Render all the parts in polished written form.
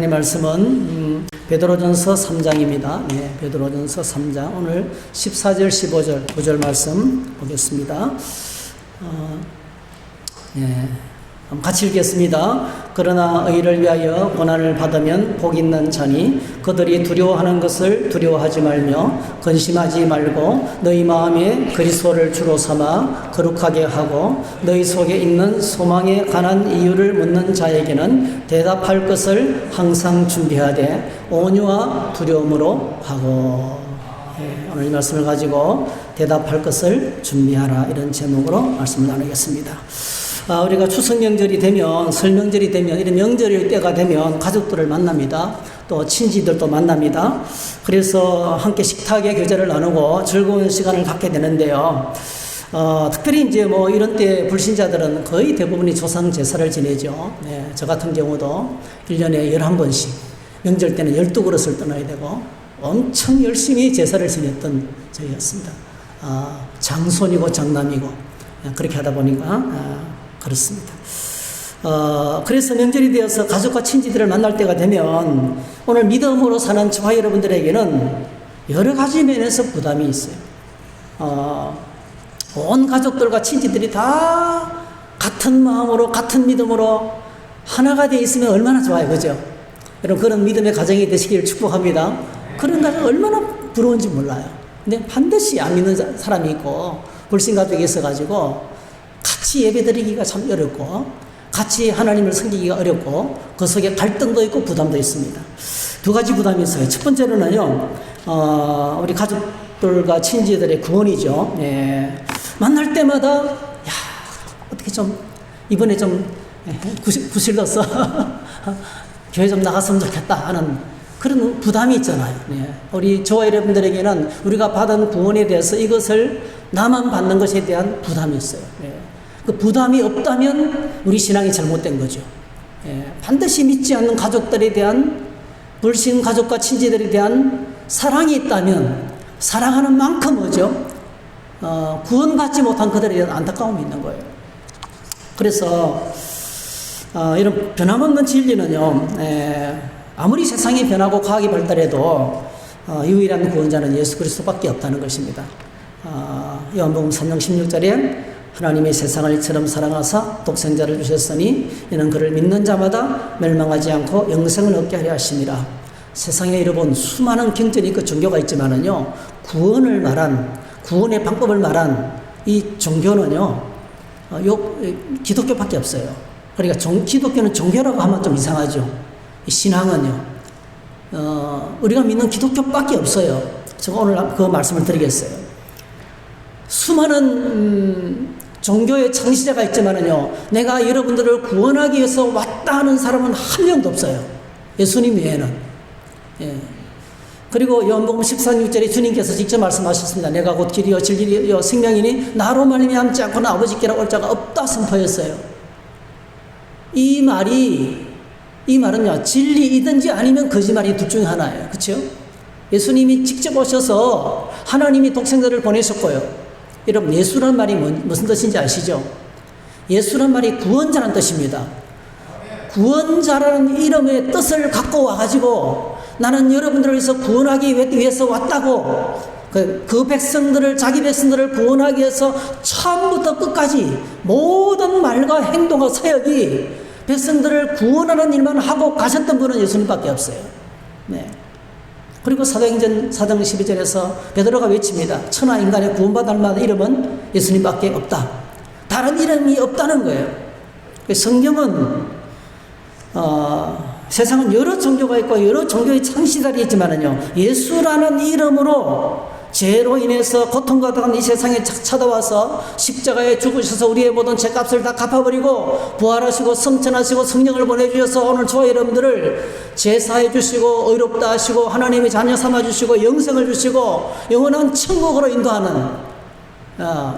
하나님의 말씀은 베드로전서 3장입니다. 네, 베드로전서 3장 오늘 14절 15절 9절 말씀 보겠습니다. 한번 같이 읽겠습니다. 그러나 의를 위하여 고난을 받으면 복 있는 자니 그들이 두려워하는 것을 두려워하지 말며 근심하지 말고 너희 마음에 그리스도를 주로 삼아 거룩하게 하고 너희 속에 있는 소망에 관한 이유를 묻는 자에게는 대답할 것을 항상 준비하되 온유와 두려움으로 하고. 오늘 이 말씀을 가지고 대답할 것을 준비하라, 이런 제목으로 말씀을 나누겠습니다. 우리가 추석 명절이 되면, 설 명절이 되면, 이런 명절일 때가 되면 가족들을 만납니다. 또 친지들도 만납니다. 그래서 함께 식탁에 교제를 나누고 즐거운 시간을 갖게 되는데요. 특별히 이제 이런 때 불신자들은 거의 대부분이 조상 제사를 지내죠. 네, 저 같은 경우도 1년에 11번씩, 명절 때는 12그릇을 떠나야 되고, 엄청 열심히 제사를 지냈던 저희였습니다. 장손이고 장남이고, 그렇게 하다 보니까, 그렇습니다. 그래서 명절이 되어서 가족과 친지들을 만날 때가 되면 오늘 믿음으로 사는 저와 여러분들에게는 여러 가지 면에서 부담이 있어요. 온 가족들과 친지들이 다 같은 마음으로, 같은 믿음으로 하나가 되어 있으면 얼마나 좋아요, 그죠? 여러분, 그런 믿음의 가정이 되시기를 축복합니다. 그런 가정 얼마나 부러운지 몰라요. 근데 반드시 안 믿는 사람이 있고 불신가족이 있어가지고 같이 예배드리기가 참 어렵고 같이 하나님을 섬기기가 어렵고 그 속에 갈등도 있고 부담도 있습니다. 두 가지 부담이 있어요. 첫 번째로는요, 우리 가족들과 친지들의 구원이죠. 예. 만날 때마다 어떻게 좀 이번에 좀 구실러서 교회 좀 나갔으면 좋겠다 하는 그런 부담이 있잖아요. 예. 우리 저와 여러분들에게는 우리가 받은 구원에 대해서 이것을 나만 받는 것에 대한 부담이 있어요. 예. 그 부담이 없다면 우리 신앙이 잘못된 거죠. 예. 반드시 믿지 않는 가족들에 대한, 불신 가족과 친지들에 대한 사랑이 있다면 사랑하는 만큼 뭐죠? 구원받지 못한 그들에 대한 안타까움이 있는 거예요. 그래서 이런 변함없는 진리는요, 아무리 세상이 변하고 과학이 발달해도 유일한 구원자는 예수 그리스도밖에 없다는 것입니다. 요한복음 3장 16절에 하나님의 세상을 이처럼 사랑하사 독생자를 주셨으니 이는 그를 믿는 자마다 멸망하지 않고 영생을 얻게 하려 하심이라. 세상에 여러분 수많은 경전이 있고 종교가 있지만은요, 구원을 말한, 구원의 방법을 말한 이 종교는요, 기독교밖에 없어요. 그러니까 기독교는 종교라고 하면 좀 이상하죠. 신앙은요, 우리가 믿는 기독교밖에 없어요. 제가 오늘 그 말씀을 드리겠어요. 수많은 종교의 창시자가 있지만은요, 내가 여러분들을 구원하기 위해서 왔다 하는 사람은 한 명도 없어요. 예수님 외에는. 예. 그리고 요한복음 14:6절에 주님께서 직접 말씀하셨습니다. 내가 곧 길이요 진리요 생명이니 나로 말미암지 않고는 아버지께로 올 자가 없다 선포했어요. 이 말은요, 진리이든지 아니면 거짓말이 둘 중에 하나예요. 그렇죠? 예수님이 직접 오셔서 하나님이 독생자를 보내셨고요. 여러분, 예수란 말이 무슨 뜻인지 아시죠? 예수란 말이 구원자라는 뜻입니다. 구원자라는 이름의 뜻을 갖고 와가지고 나는 여러분들을 위해서 구원하기 위해서 왔다고, 그 백성들을, 자기 백성들을 구원하기 위해서 처음부터 끝까지 모든 말과 행동과 사역이 백성들을 구원하는 일만 하고 가셨던 분은 예수님밖에 없어요. 네. 그리고 사도행전 4장 12절에서 베드로가 외칩니다. 천하 인간의 구원받을 만한 이름은 예수님밖에 없다. 다른 이름이 없다는 거예요. 성경은 세상은 여러 종교가 있고 여러 종교의 창시자들이 있지만은요, 예수라는 이름으로 죄로 인해서 고통받아간 이 세상에 찾아와서 십자가에 죽으셔서 우리의 모든 죄값을 다 갚아버리고 부활하시고 성천하시고 성령을 보내주셔서 오늘 저와 여러분들을 제사해 주시고 의롭다 하시고 하나님의 자녀 삼아 주시고 영생을 주시고 영원한 천국으로 인도하는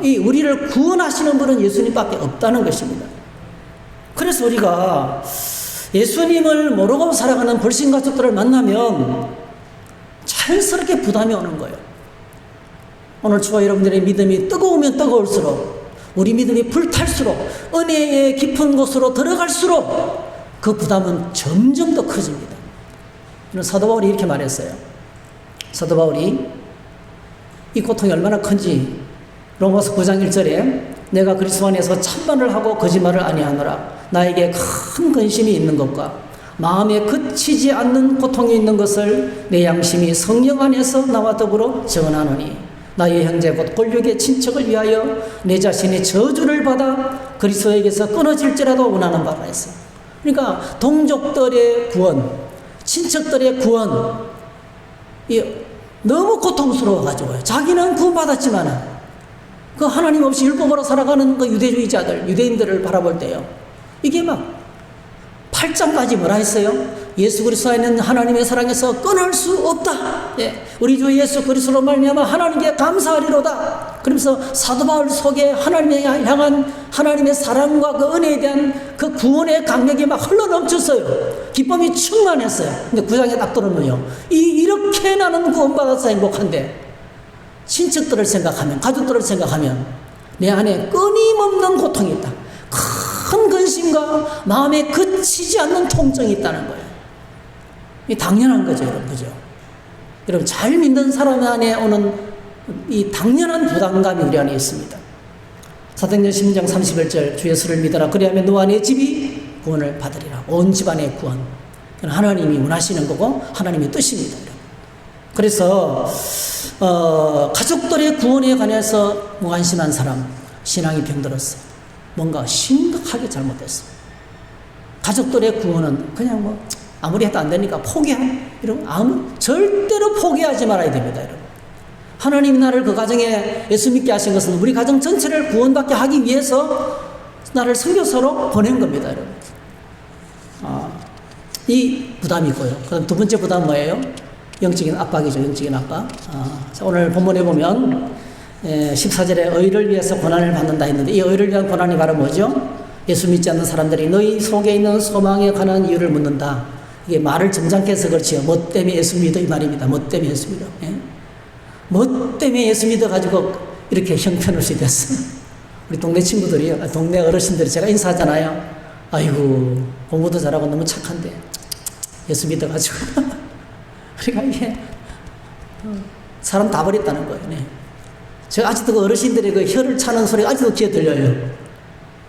이 우리를 구원하시는 분은 예수님밖에 없다는 것입니다. 그래서 우리가 예수님을 모르고 살아가는 불신가족들을 만나면 자연스럽게 부담이 오는 거예요. 오늘 저와 여러분들의 믿음이 뜨거우면 뜨거울수록, 우리 믿음이 불탈수록, 은혜의 깊은 곳으로 들어갈수록 그 부담은 점점 더 커집니다. 사도 바울이 이렇게 말했어요. 사도 바울이 이 고통이 얼마나 큰지 로마서 9장 1절에 내가 그리스도 안에서 참말을 하고 거짓말을 아니하노라. 나에게 큰 근심이 있는 것과 마음에 그치지 않는 고통이 있는 것을 내 양심이 성령 안에서 나와 더불어 증언하노니 나의 형제 곧 권력의 친척을 위하여 내 자신이 저주를 받아 그리스도에게서 끊어질지라도 원하는 바라 했어. 그러니까 동족들의 구원, 친척들의 구원, 너무 고통스러워가지고요. 자기는 구원받았지만 그 하나님 없이 율법으로 살아가는 그 유대주의자들, 유대인들을 바라볼 때요. 이게 막 8장까지 뭐라 했어요? 예수 그리스도 안에 있는 하나님의 사랑에서 끊을 수 없다. 예, 우리 주 예수 그리스도로 말미암아 하나님께 감사하리로다. 그러면서 사도 바울 속에 하나님에 향한 하나님의 사랑과 그 은혜에 대한 그 구원의 강력이 막 흘러넘쳤어요. 기쁨이 충만했어요. 근데 9장에 딱 들어오면요, 이렇게 나는 구원받아서 행복한데 친척들을 생각하면, 가족들을 생각하면 내 안에 끊임없는 고통이 있다. 큰 근심과 마음에 그치지 않는 통증이 있다는 거예요. 이 당연한 거죠, 여러분. 그죠? 여러분, 잘 믿는 사람 안에 오는 이 당연한 부담감이 우리 안에 있습니다. 사도행전 16장 31절 주 예수를 믿어라. 그리하면 너와 내 집이 구원을 받으리라. 온 집안의 구원. 하나님이 원하시는 거고 하나님의 뜻입니다. 여러분. 그래서 가족들의 구원에 관해서 무관심한 사람, 신앙이 병들었어요. 뭔가 심각하게 잘못됐어. 가족들의 구원은 그냥 뭐 아무리 해도 안 되니까 포기한 이런 절대로 포기하지 말아야 됩니다, 여러분. 하나님이 나를 그 가정에 예수 믿게 하신 것은 우리 가정 전체를 구원받게 하기 위해서 나를 선교사로 보낸 겁니다, 여러분. 이 부담이 있고요. 그다음 두 번째 부담은 뭐예요? 영적인 압박이죠, 영적인 압박. 자, 오늘 본문에 보면 14절에 의를 위해서 고난을 받는다 했는데 이 의를 위한 고난이 바로 뭐죠? 예수 믿지 않는 사람들이 너희 속에 있는 소망에 관한 이유를 묻는다. 이게 말을 점잖게 해서 그렇지요. 뭐 때문에 예수 믿어 이 말입니다. 뭐 때문에 예수 믿어. 예? 뭐 때문에 예수 믿어가지고 이렇게 형편없이 됐어. 우리 동네 친구들이요, 동네 어르신들이 제가 인사하잖아요. 아이고 공부도 잘하고 너무 착한데 예수 믿어가지고 그러니까 이게 사람 다 버렸다는 거예요. 네. 제가 아직도 그 어르신들의 그 혀를 차는 소리가 아직도 귀에 들려요.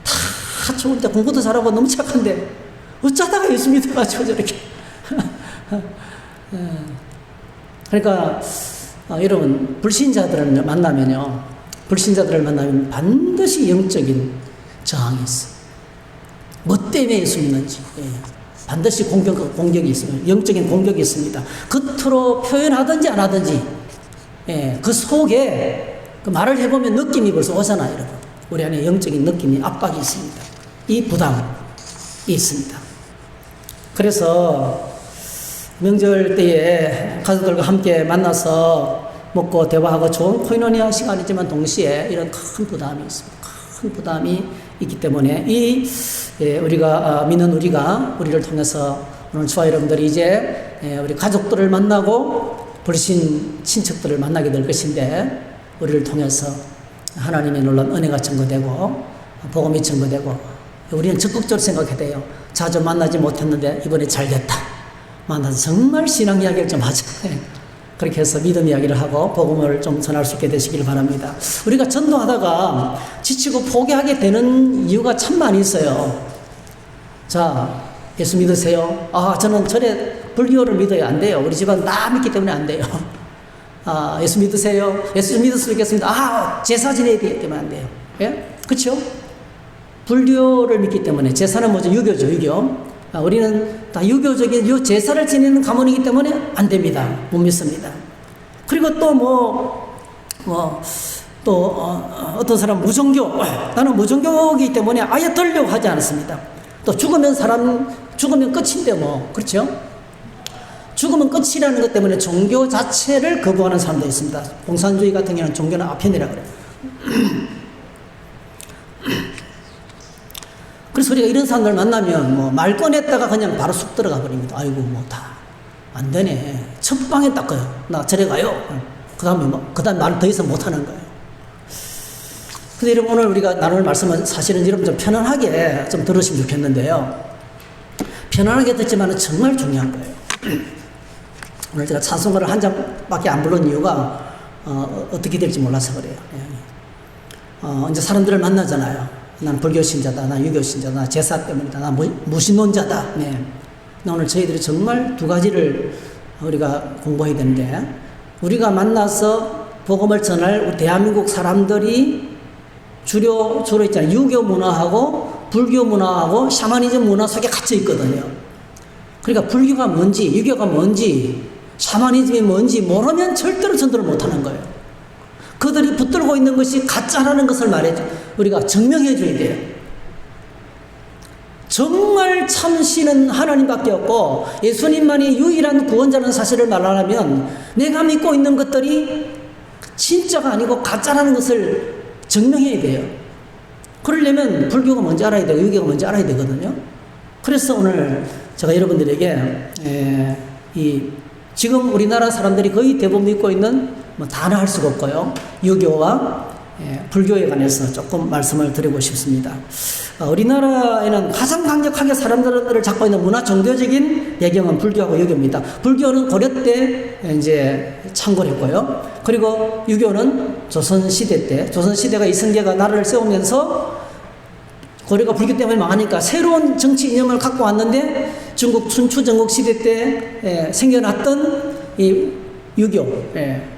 다 좋은데 공부도 잘하고 너무 착한데 어쩌다가 예수 믿어가지고 저렇게. 그러니까 여러분 불신자들을 만나면 반드시 영적인 저항이 있어요. 뭐 때문에 예수 믿는지. 반드시 공격이 있습니다. 영적인 공격이 있습니다. 겉으로 표현하든지 안 하든지 그 속에 그 말을 해보면 느낌이 벌써 오잖아요, 여러분. 우리 안에 영적인 느낌이 압박이 있습니다. 이 부담이 있습니다. 그래서 명절 때에 가족들과 함께 만나서 먹고 대화하고 좋은 코이노니아 시간이지만 동시에 이런 큰 부담이 있습니다. 큰 부담이 있기 때문에 우리가 믿는 우리를 통해서 오늘 저와 여러분들이 이제 우리 가족들을 만나고 불신 친척들을 만나게 될 것인데 우리를 통해서 하나님의 놀라운 은혜가 증거되고 복음이 증거되고 우리는 적극적으로 생각해야 돼요. 자주 만나지 못했는데 이번에 잘 됐다. 만나서 정말 신앙 이야기를 좀 하자. 그렇게 해서 믿음 이야기를 하고 복음을 좀 전할 수 있게 되시길 바랍니다. 우리가 전도하다가 지치고 포기하게 되는 이유가 참 많이 있어요. 자, 예수 믿으세요? 저는 절에 불교를 믿어야 안 돼요. 우리 집안 다 믿기 때문에 안 돼요. 예수 믿으세요? 예수 믿을 수 있겠습니다. 제사 지내야 되기 때문에 안 돼요. 예? 그쵸? 불교를 믿기 때문에 제사는 뭐죠? 유교죠, 유교. 우리는 다 유교적인 제사를 지내는 가문이기 때문에 안 됩니다. 못 믿습니다. 그리고 또 어떤 사람 무종교. 나는 무종교이기 때문에 아예 들려고 하지 않습니다. 또 죽으면 끝인데 그렇죠? 죽으면 끝이라는 것 때문에 종교 자체를 거부하는 사람도 있습니다. 공산주의 같은 경우는 종교는 아편이라 그래요. 그래서 우리가 이런 사람들 만나면 말 꺼냈다가 그냥 바로 쑥 들어가 버립니다. 아이고 다 안 되네. 첫 방에 딱 가요. 나 절에 가요. 그 다음에 말 더 이상 못 하는 거예요. 근데 여러분 오늘 우리가 나눌 말씀은 사실은 여러분 좀 편안하게 좀 들으시면 좋겠는데요. 편안하게 듣지만 정말 중요한 거예요. 오늘 제가 찬송가를 한 장밖에 안 부른 이유가 어떻게 될지 몰라서 그래요. 이제 사람들을 만나잖아요. 난 불교 신자다, 나 유교 신자다, 나 제사 때문이다, 나 무신론자다. 네. 오늘 저희들이 정말 두 가지를 우리가 공부해야 되는데, 우리가 복음을 전할 우리 대한민국 사람들이 주로 있잖아요. 유교 문화하고 불교 문화하고 샤머니즘 문화 속에 갇혀 있거든요. 그러니까 불교가 뭔지, 유교가 뭔지, 샤머니즘이 뭔지 모르면 절대로 전도를 못하는 거예요. 그들이 붙들고 있는 것이 가짜라는 것을 우리가 증명해 줘야 돼요. 정말 참신은 하나님밖에 없고 예수님만이 유일한 구원자라는 사실을 말하려면 내가 믿고 있는 것들이 진짜가 아니고 가짜라는 것을 증명해야 돼요. 그러려면 불교가 뭔지 알아야 되고 유교가 뭔지 알아야 되거든요. 그래서 오늘 제가 여러분들에게 지금 우리나라 사람들이 거의 대부분 믿고 있는 다는 할 수가 없고요. 유교와 불교에 관해서 조금 말씀을 드리고 싶습니다. 우리나라에는 가장 강력하게 사람들을 잡고 있는 문화 종교적인 배경은 불교하고 유교입니다. 불교는 고려 때 이제 창궐했고요. 그리고 유교는 조선시대 때, 조선시대가 이성계가 나라를 세우면서 고려가 불교 때문에 망하니까 새로운 정치 이념을 갖고 왔는데 중국 춘추 전국 시대 때 생겨났던 이 유교,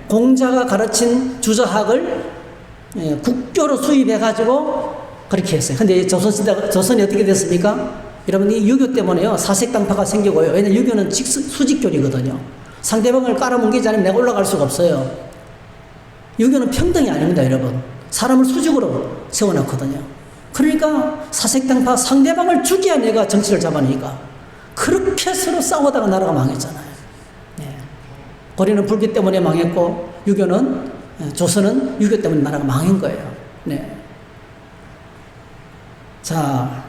공자가 가르친 주자학을 국교로 수입해가지고 그렇게 했어요. 근데 조선이 어떻게 됐습니까? 여러분, 이 유교 때문에요. 사색당파가 생기고요. 왜냐면 유교는 수직교리거든요. 상대방을 깔아뭉개지 않으면 내가 올라갈 수가 없어요. 유교는 평등이 아닙니다, 여러분. 사람을 수직으로 세워놨거든요. 그러니까 사색당파 상대방을 죽여야 내가 정치를 잡아내니까 그렇게 서로 싸우다가 나라가 망했잖아요. 고려는 불교 때문에 망했고 조선은 유교 때문에 나라가 망한 거예요. 네. 자,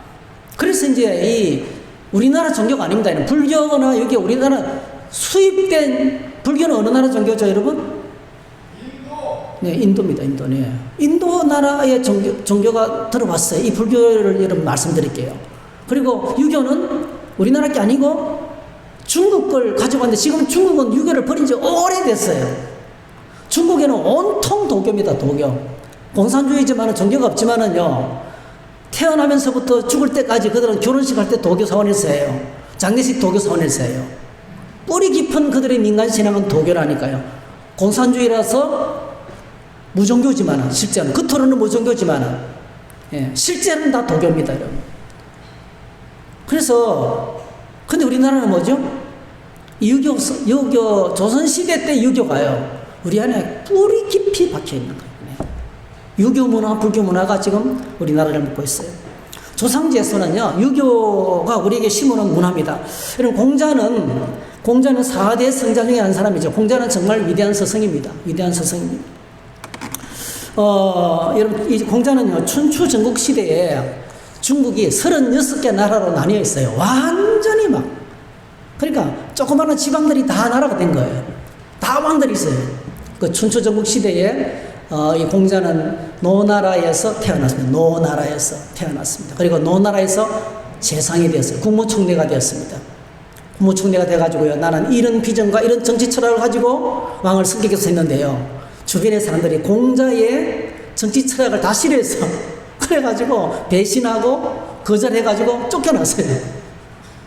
그래서 이제 우리나라 종교가 아닙니다. 불교나 유교, 우리나라 수입된 불교는 어느 나라 종교죠, 여러분? 네, 인도입니다, 인도. 네. 인도 나라의 종교가 들어왔어요. 이 불교를 여러분 말씀드릴게요. 그리고 유교는 우리나라 게 아니고 중국 걸 가져갔는데 지금 중국은 유교를 버린 지 오래됐어요. 중국에는 온통 도교입니다, 도교. 공산주의지만은 종교가 없지만은요, 태어나면서부터 죽을 때까지 그들은 결혼식 할 때 도교 사원에서 해요. 장례식 도교 사원에서 해요. 뿌리 깊은 그들의 민간신앙은 도교라니까요. 공산주의라서 무종교지만은, 실제는, 겉으로는 무종교지만은, 실제는 다 도교입니다, 여러분. 그래서, 근데 우리나라는 뭐죠? 유교, 조선시대 때 유교가요, 우리 안에 뿌리 깊이 박혀 있는 거예요. 유교 문화, 불교 문화가 지금 우리나라를 먹고 있어요. 조상제서는요, 유교가 우리에게 심어놓은 문화입니다. 여러분, 공자는 4대 성자 중에 한 사람이죠. 공자는 정말 위대한 스승입니다. 위대한 스승입니다. 여러분, 이 공자는요, 춘추 전국 시대에 중국이 36개 나라로 나뉘어 있어요. 완전히 그러니까 조그마한 지방들이 다 나라가 된 거예요. 다 왕들이 있어요. 그 춘추 전국 시대에 이 공자는 노나라에서 태어났습니다. 노나라에서 태어났습니다. 그리고 노나라에서 재상이 되었어요. 국무총리가 되었습니다. 국무총리가 돼가지고요, 나는 이런 비전과 이런 정치 철학을 가지고 왕을 승격해서 했는데요, 주변의 사람들이 공자의 정치 철학을 다 싫어해서 그래가지고 배신하고 거절해가지고 쫓겨났어요.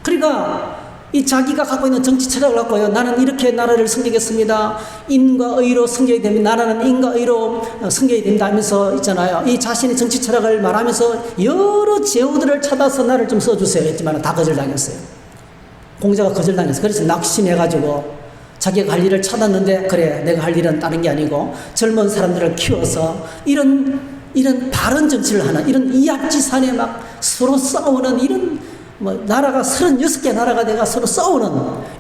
그러니까 이 자기가 갖고 있는 정치 철학을 갖고요, 나는 이렇게 나라를 승격했습니다. 인과 의로 승격이 됩니다. 나라는 인과 의로 승격이 된다 하면서 있잖아요. 이 자신의 정치 철학을 말하면서 여러 제후들을 찾아서 나를 좀 써주세요 했지만 다 거절당했어요. 공자가 거절당했어요. 그래서 낙심해가지고 자기가 할 일을 찾았는데, 그래, 내가 할 일은 다른 게 아니고 젊은 사람들을 키워서 이런 다른 정치를 하는, 이런 이합지산에 서로 싸우는 이런 나라가 36개 나라가 돼가 서로 싸우는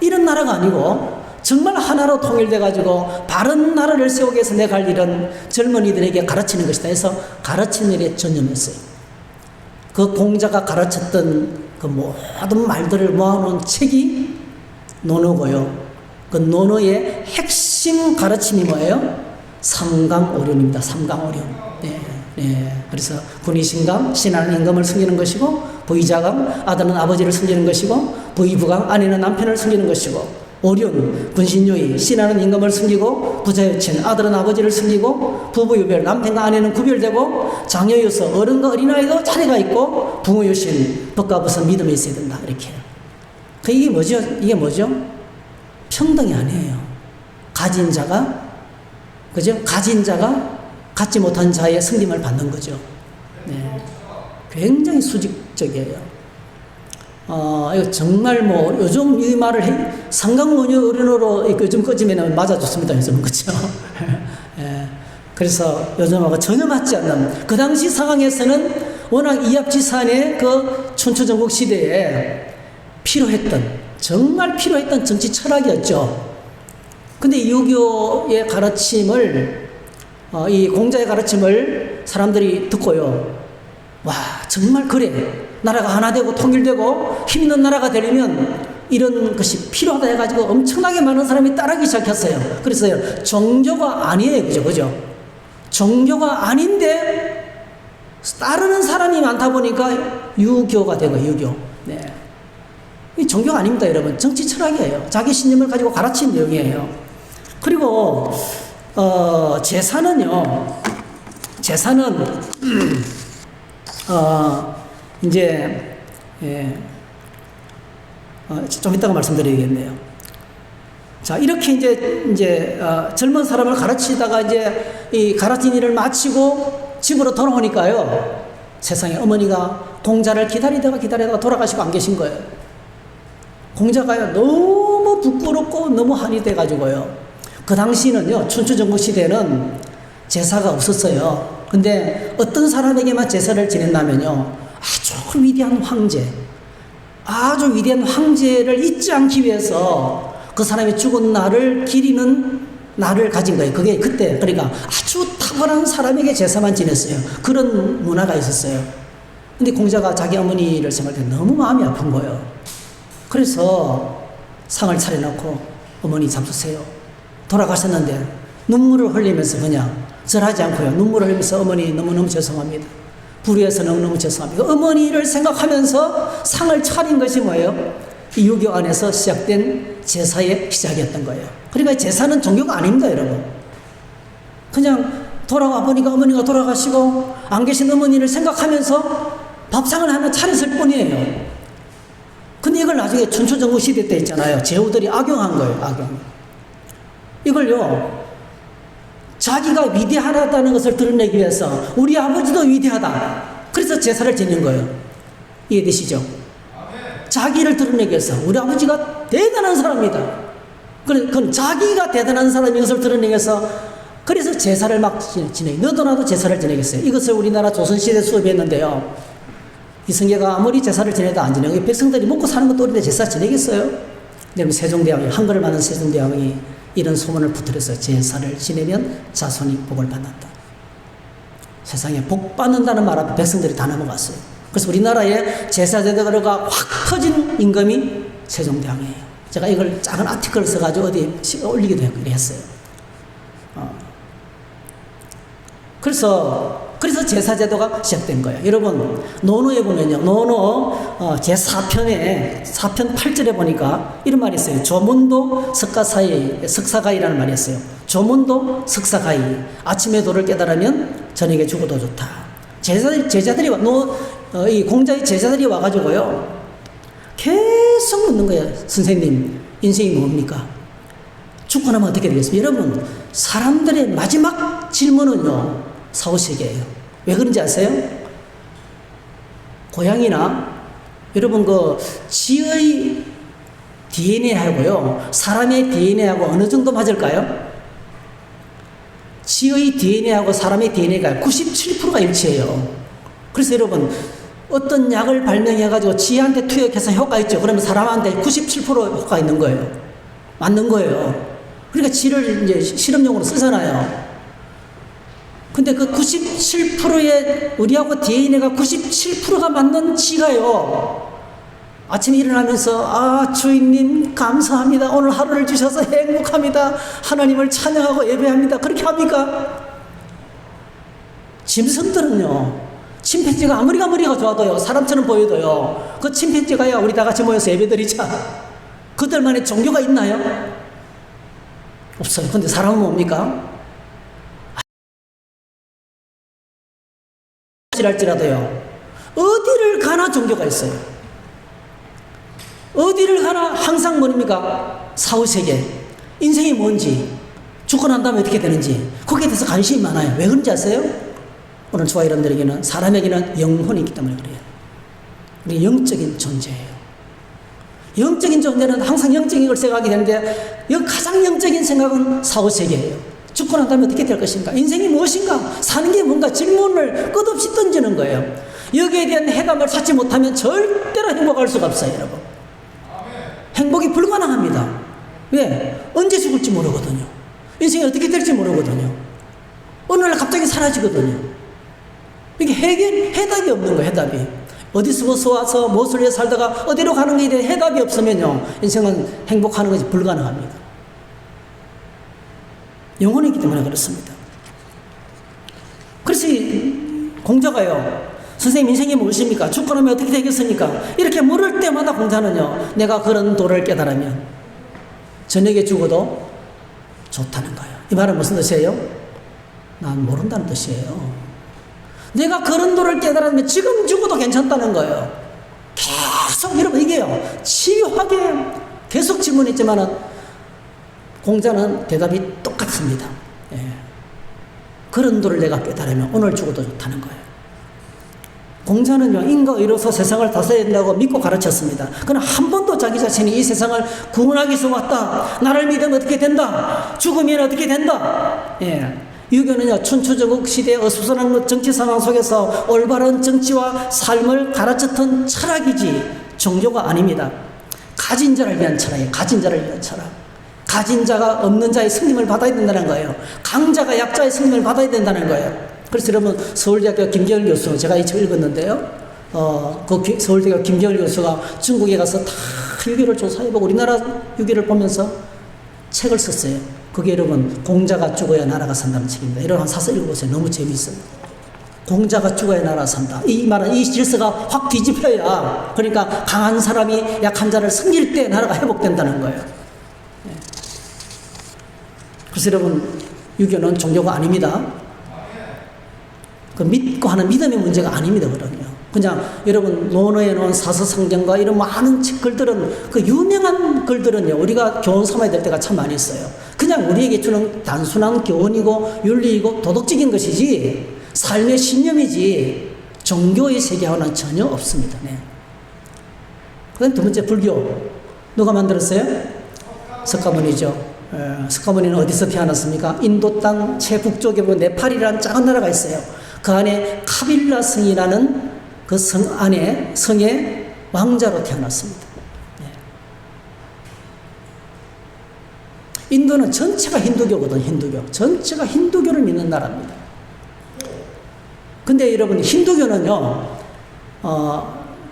이런 나라가 아니고 정말 하나로 통일돼가지고 바른 나라를 세우기 위해서 내가 할 일은 젊은이들에게 가르치는 것이다 해서 가르치는 일에 전념했어요. 그 공자가 가르쳤던 그 모든 말들을 모아놓은 책이 논어고요. 그 논어의 핵심 가르침이 뭐예요? 삼강오륜입니다. 삼강오륜. 네. 그래서 군의신강, 신하는 임금을 섬기는 것이고, 부의자강, 아들은 아버지를 섬기는 것이고, 부의부강, 아내는 남편을 섬기는 것이고, 오륜, 분신유의, 신하는 임금을 숨기고 부자 여친, 아들은 아버지를 숨기고 부부 유별, 남편과 아내는 구별되고 장녀 유서, 어른과 어린아이도 자리가 있고 부모 유신, 법과 벗은 믿음이 있어야 된다. 이렇게. 이게 뭐죠? 이게 뭐죠? 평등이 아니에요. 가진 자가, 그죠? 가진 자가 갖지 못한 자의 승림을 받는 거죠. 네. 굉장히 수직적이에요. 이거 정말 뭐, 요즘 이 말을 상강모녀 어른으로 요즘 꺼지면 맞아줬습니다. 요즘은. 그쵸? 예. 그래서 요즘하고 전혀 맞지 않는, 그 당시 상황에서는 워낙 이합지산의 그 춘추전국 시대에 정말 필요했던 정치 철학이었죠. 근데 유교의 가르침을, 이 공자의 가르침을 사람들이 듣고요. 와, 정말 그래. 나라가 하나 되고 통일되고 힘 있는 나라가 되려면 이런 것이 필요하다 해가지고 엄청나게 많은 사람이 따르기 시작했어요. 그래서 종교가 아니에요. 그죠? 종교가 아닌데 따르는 사람이 많다 보니까 유교가 되고, 유교. 네. 이 종교가 아닙니다, 여러분. 정치 철학이에요. 자기 신념을 가지고 가르친 내용이에요. 그리고, 제사는요, 이제, 좀 이따가 말씀드리겠네요. 자, 이렇게 이제, 젊은 사람을 가르치다가 이제 이 가르친 일을 마치고 집으로 돌아오니까요, 세상에 어머니가 공자를 기다리다가 돌아가시고 안 계신 거예요. 공자가요, 너무 부끄럽고 너무 한이 돼가지고요. 그 당시는요, 춘추전국 시대는 제사가 없었어요. 근데 어떤 사람에게만 제사를 지낸다면요, 아주 위대한 황제를 잊지 않기 위해서 그 사람이 죽은 날을 기리는 날을 가진 거예요. 그게 그때, 그러니까 아주 탁월한 사람에게 제사만 지냈어요. 그런 문화가 있었어요. 근데 공자가 자기 어머니를 생각할 때 너무 마음이 아픈 거예요. 그래서 상을 차려놓고 어머니 잡수세요. 돌아가셨는데 눈물을 흘리면서 그냥 절하지 않고요. 눈물을 흘리면서 어머니 너무너무 죄송합니다. 불의해서 너무너무 죄송합니다. 어머니를 생각하면서 상을 차린 것이 뭐예요? 이 유교 안에서 시작된 제사의 시작이었던 거예요. 그러니까 제사는 종교가 아닙니다, 여러분. 그냥 돌아와 보니까 어머니가 돌아가시고 안 계신 어머니를 생각하면서 밥상을 하나 차렸을 뿐이에요. 근데 이걸 나중에 춘추전국 시대 때 있잖아요. 제후들이 악용한 거예요, 악용. 이걸요, 자기가 위대하다는 것을 드러내기 위해서 우리 아버지도 위대하다. 그래서 제사를 지는 거예요. 이해되시죠? 자기를 드러내기 위해서 우리 아버지가 대단한 사람이다. 그건 자기가 대단한 사람인 것을 드러내기 위해서 그래서 제사를 막 지내. 너도 나도 제사를 지내겠어요. 이것을 우리나라 조선시대 수업에 했는데요. 이성계가 아무리 제사를 지내도 안 지내고 백성들이 먹고 사는 것도 어린데 제사 지내겠어요? 여러분, 세종대왕이, 한글을 많은 세종대왕이 이런 소문을 붙들어서 제사를 지내면 자손이 복을 받는다. 세상에 복 받는다는 말 앞에 백성들이 다 넘어갔어요. 그래서 우리나라에 제사 제도가 확 퍼진 임금이 세종대왕이에요. 제가 이걸 작은 아티클을 써가지고 어디에 올리기도 했어요. 그래서 제사제도가 시작된 거예요. 여러분, 논어에 보면요. 논어 제4편에 4편 8절에 보니까 이런 말이 있어요. 조문도 석사가이라는 말이 있어요. 조문도 석사가이. 아침에 도를 깨달으면 저녁에 죽어도 좋다. 제자들이 이 공자의 제자들이 와가지고요. 계속 묻는 거예요. 선생님, 인생이 뭡니까? 죽고 나면 어떻게 되겠습니까? 여러분, 사람들의 마지막 질문은요, 사후세계예요. 왜 그런지 아세요? 고양이나 여러분 그 쥐의 DNA하고요, 사람의 DNA하고 어느 정도 맞을까요? 쥐의 DNA하고 사람의 DNA가 97%가 일치해요. 그래서 여러분, 어떤 약을 발명해가지고 쥐한테 투약해서 효과 있죠. 그러면 사람한테 97% 효과 있는 거예요. 맞는 거예요. 그러니까 쥐를 이제 실험용으로 쓰잖아요. 근데 그 97%의 우리하고 DNA가 97%가 맞는 쥐가요, 아침에 일어나면서 주인님 감사합니다. 오늘 하루를 주셔서 행복합니다. 하나님을 찬양하고 예배합니다. 그렇게 합니까? 짐승들은요, 침팬지가 아무리 머리가 좋아도요, 사람처럼 보여도요, 그 침팬지가야 우리 다 같이 모여서 예배드리자. 그들만의 종교가 있나요? 없어요. 근데 사람은 뭡니까? 할지라도요, 어디를 가나 종교가 있어요. 어디를 가나 항상 뭡니까? 사후세계, 인생이 뭔지, 죽고 난 다음에 어떻게 되는지, 거기에 대해서 관심이 많아요. 왜 그런지 아세요? 오늘 저와 여러분들에게는, 사람에게는 영혼이 있기 때문에 그래요. 우리 영적인 존재예요. 영적인 존재는 항상 영적인 걸 생각하게 되는데, 가장 영적인 생각은 사후세계예요. 죽고 난 다음에 어떻게 될 것인가? 인생이 무엇인가? 사는 게 뭔가? 질문을 끝없이 던지는 거예요. 여기에 대한 해답을 찾지 못하면 절대로 행복할 수가 없어요, 여러분. 행복이 불가능합니다. 왜? 언제 죽을지 모르거든요. 인생이 어떻게 될지 모르거든요. 어느 날 갑자기 사라지거든요. 이게 해답이 없는 거예요, 해답이. 어디서 와서 무엇을 위해 살다가 어디로 가는 것에 대해 해답이 없으면요, 인생은 행복하는 것이 불가능합니다. 영혼이 있기 때문에 그렇습니다. 그래서 공자가요, 선생님 인생이 무엇입니까? 죽고 나면 어떻게 되겠습니까? 이렇게 물을 때마다 공자는요, 내가 그런 도를 깨달으면 저녁에 죽어도 좋다는 거예요. 이 말은 무슨 뜻이에요? 난 모른다는 뜻이에요. 내가 그런 도를 깨달으면 지금 죽어도 괜찮다는 거예요. 계속 여러분, 이게요, 치유하게 계속 질문했지만은 공자는 대답이 똑같습니다. 예. 그런 도를 내가 깨달으면 오늘 죽어도 좋다는 거예요. 공자는요, 인과 의로서 세상을 다스려야 된다고 믿고 가르쳤습니다. 그러나 한 번도 자기 자신이 이 세상을 구원하기 위해서 왔다, 나를 믿으면 어떻게 된다, 죽으면 어떻게 된다. 예. 유교는요, 춘추전국 시대의 어수선한 정치 상황 속에서 올바른 정치와 삶을 가르쳤던 철학이지 종교가 아닙니다. 가진 자를 위한 철학이에요. 가진 자를 위한 철학. 가진 자가 없는 자의 승림을 받아야 된다는 거예요. 강자가 약자의 승림을 받아야 된다는 거예요. 그래서 여러분, 서울대학교 김경일 교수, 제가 이 책 읽었는데요, 서울대학교 김경일 교수가 중국에 가서 다 유교를 조사해보고 우리나라 유교를 보면서 책을 썼어요. 그게 여러분, 공자가 죽어야 나라가 산다는 책입니다. 여러분 사서 읽어보세요. 너무 재미있어요. 공자가 죽어야 나라가 산다. 이 말은 이 질서가 확 뒤집혀야, 그러니까 강한 사람이 약한 자를 섬길 때 나라가 회복된다는 거예요. 그래서 여러분, 유교는 종교가 아닙니다. 그 믿고 하는 믿음의 문제가 아닙니다, 그럼요. 그냥 여러분, 논어에 놓은 사서성경과 이런 많은 글들은, 그 유명한 글들은요, 우리가 교훈 삼아야 될 때가 참 많이 있어요. 그냥 우리에게 주는 단순한 교훈이고 윤리이고 도덕적인 것이지, 삶의 신념이지, 종교의 세계와는 전혀 없습니다. 네. 그 다음 두 번째, 불교. 누가 만들었어요? 석가모니죠. 석가모니는 어디서 태어났습니까? 인도 땅 최북쪽에 보면 네팔이라는 작은 나라가 있어요. 그 안에 카빌라 성이라는 그 성 안에, 성의 왕자로 태어났습니다. 인도는 전체가 힌두교거든, 힌두교. 전체가 힌두교를 믿는 나라입니다. 근데 여러분, 힌두교는요,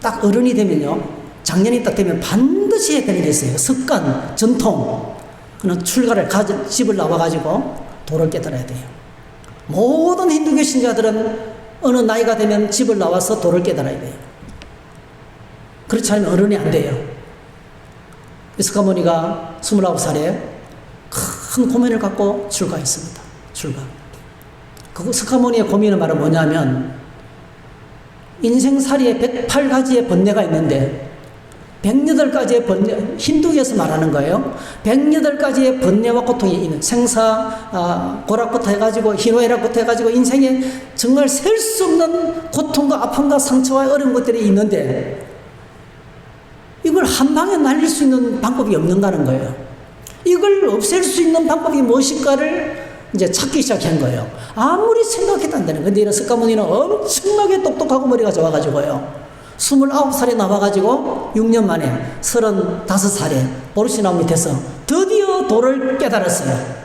딱 어른이 되면요, 작년이 딱 되면 반드시 해야 되는 게 있어요. 습관, 전통. 그는 출가를 집을 나와가지고 도를 깨달아야 돼요. 모든 힌두교 신자들은 어느 나이가 되면 집을 나와서 도를 깨달아야 돼요. 그렇지 않으면 어른이 안 돼요. 석가모니가 29살에 큰 고민을 갖고 출가했습니다. 출가. 그 석가모니의 고민의 말은 뭐냐면, 인생살이에 108가지의 번뇌가 있는데 108가지의 번뇌, 힌두교에서 말하는 거예요. 108가지의 번뇌와 고통이 있는, 생사, 고락부터 해가지고 희노애락부터 해가지고 인생에 정말 셀 수 없는 고통과 아픔과 상처와 어려운 것들이 있는데, 이걸 한 방에 날릴 수 있는 방법이 없는가는 거예요. 이걸 없앨 수 있는 방법이 무엇일까를 이제 찾기 시작한 거예요. 아무리 생각해도 안 되는. 근데 이런 석가모니는 엄청나게 똑똑하고 머리가 좋아가지고요, 29살에 나와가지고 6년 만에 35살에 보르시나무 밑에서 드디어 도를 깨달았어요.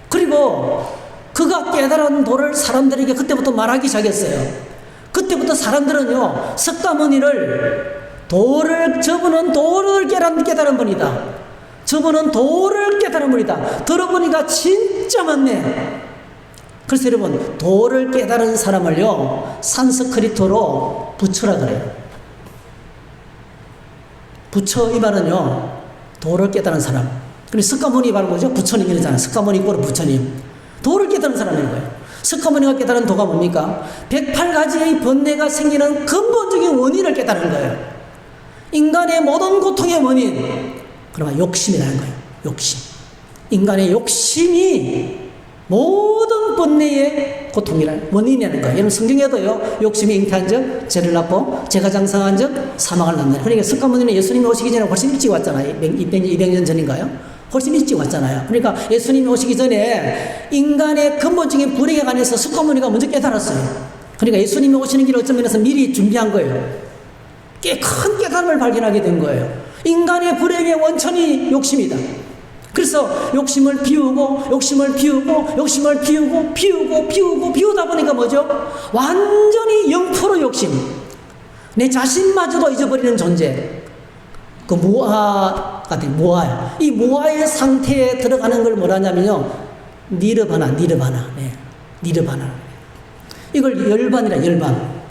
그리고 그가 깨달은 도를 사람들에게 그때부터 말하기 시작했어요. 그때부터 사람들은요, 석가모니를 저분은 도를 깨달은 분이다, 저분은 도를 깨달은 분이다, 들어보니까 진짜 많네. 그래서 여러분, 도를 깨달은 사람을요, 산스크리트로 부처라 그래요. 부처, 이 말은요, 도를 깨달은 사람. 그리고 석가모니 바로 뭐죠? 부처님이잖아요. 석가모니 이꼬르 부처님. 도를 깨달은 사람인 거예요. 석가모니가 깨달은 도가 뭡니까? 108가지의 번뇌가 생기는 근본적인 원인을 깨달은 거예요. 인간의 모든 고통의 원인. 그러면 욕심이라는 거예요. 욕심. 인간의 욕심이 모든 번뇌의 고통이라는 원인이라는 거예요. 여러분 성경에도요, 욕심이 잉태한 적 죄를 낳고 죄가 장성한 적 사망을 낳는. 그러니까 석가모니는 예수님이 오시기 전에 훨씬 일찍 왔잖아요. 200년 전인가요? 훨씬 일찍 왔잖아요. 그러니까 예수님이 오시기 전에 인간의 근본적인 불행에 관해서 석가모니가 먼저 깨달았어요. 그러니까 예수님이 오시는 길을 어떤 면에서 미리 준비한 거예요. 꽤 큰 깨달음을 발견하게 된 거예요. 인간의 불행의 원천이 욕심이다. 그래서 욕심을 비우고 비우다 보니까 뭐죠? 완전히 0% 욕심. 내 자신마저도 잊어버리는 존재. 그 무아가 돼, 무아야. 이 무아의 상태에 들어가는 걸 뭐라냐면요, 니르바나. 네. 니르바나. 이걸 열반이라, 열반.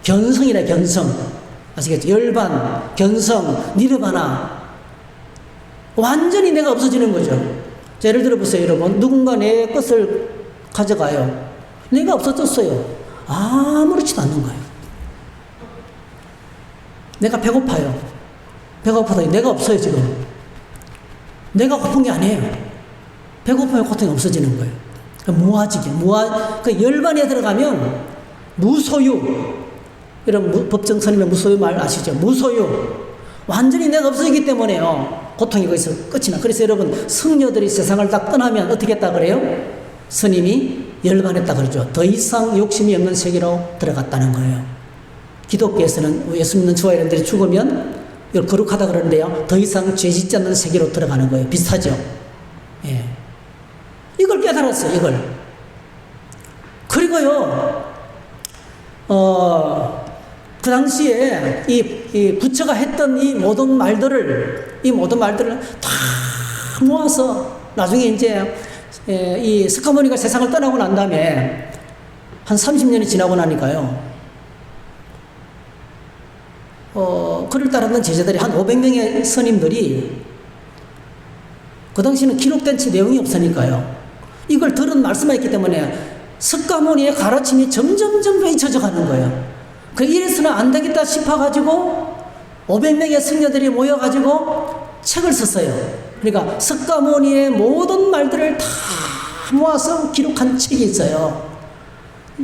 견성이라, 견성. 아시겠죠? 열반, 견성, 니르바나. 완전히 내가 없어지는 거죠. 자, 예를 들어 보세요, 여러분. 누군가 내 것을 가져가요. 내가 없어졌어요. 아무렇지도 않는 거예요. 내가 배고파요. 배고파도 내가 없어요, 지금. 내가 고픈 게 아니에요. 배고프면 고통이 없어지는 거예요. 무아지게, 그 열반에 들어가면 무소유. 이런 법정 스님의 무소유 말 아시죠? 무소유. 완전히 내가 없어지기 때문에요. 고통이 거기서 끝이 나. 그래서 여러분, 성녀들이 세상을 딱 떠나면 어떻게 했다 그래요? 스님이 열반했다 그러죠. 더 이상 욕심이 없는 세계로 들어갔다는 거예요. 기독교에서는 예수 믿는 주화인들이 죽으면 이걸 거룩하다 그러는데요. 더 이상 죄 짓지 않는 세계로 들어가는 거예요. 비슷하죠? 예. 이걸 깨달았어요, 이걸. 그리고요, 그 당시에 이 부처가 했던 이 모든 말들을 다 모아서 나중에 이제 이 석가모니가 세상을 떠나고 난 다음에 한 30년이 지나고 나니까요, 그를 따르는 제자들이 한 500명의 스님들이, 그 당시에는 기록된 채 내용이 없으니까요, 이걸 들은 말씀만 있기 때문에 석가모니의 가르침이 점점점 잊혀져 가는 거예요. 그 이래서는 안 되겠다 싶어가지고 500명의 승려들이 모여가지고 책을 썼어요. 그러니까 석가모니의 모든 말들을 다 모아서 기록한 책이 있어요.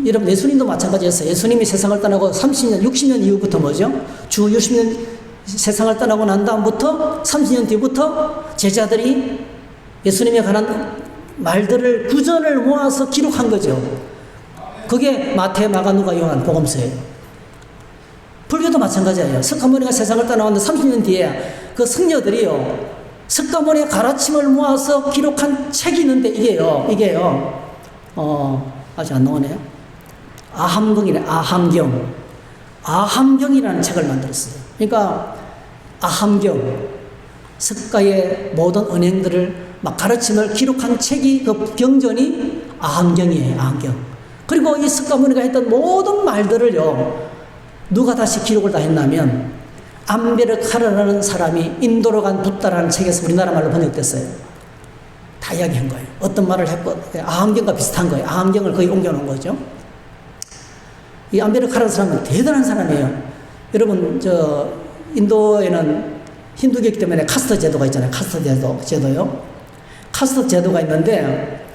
여러분, 예수님도 마찬가지였어요. 예수님이 세상을 떠나고 30년, 60년 이후부터 뭐죠? 주 60년 세상을 떠나고 난 다음부터 30년 뒤부터 제자들이 예수님에 관한 말들을 구전을 모아서 기록한 거죠. 그게 마태, 마가, 누가, 요한 복음서예요. 불교도 마찬가지예요. 석가모니가 세상을 떠나왔는데 30년 뒤에 그 승려들이요, 석가모니의 가르침을 모아서 기록한 책이 있는데 이게요, 아직 안 나오네요. 아함경이네, 아함경. 아함경이라는 책을 만들었어요. 그러니까 아함경, 석가의 모든 언행들을 막 가르침을 기록한 책이, 그 경전이 아함경이에요, 아함경. 그리고 이 석가모니가 했던 모든 말들을요, 누가 다시 기록을 다 했냐면 암베르카르라는 사람이 인도로 간 붓다라는 책에서 우리나라 말로 번역됐어요. 다 이야기한 거예요. 어떤 말을 했고, 아함경과 비슷한 거예요. 아함경을 거의 옮겨놓은 거죠. 이 암베르카르라는 사람은 대단한 사람이에요. 여러분, 인도에는 힌두교이기 때문에 카스트 제도가 있잖아요. 카스트 제도요. 카스트 제도가 있는데,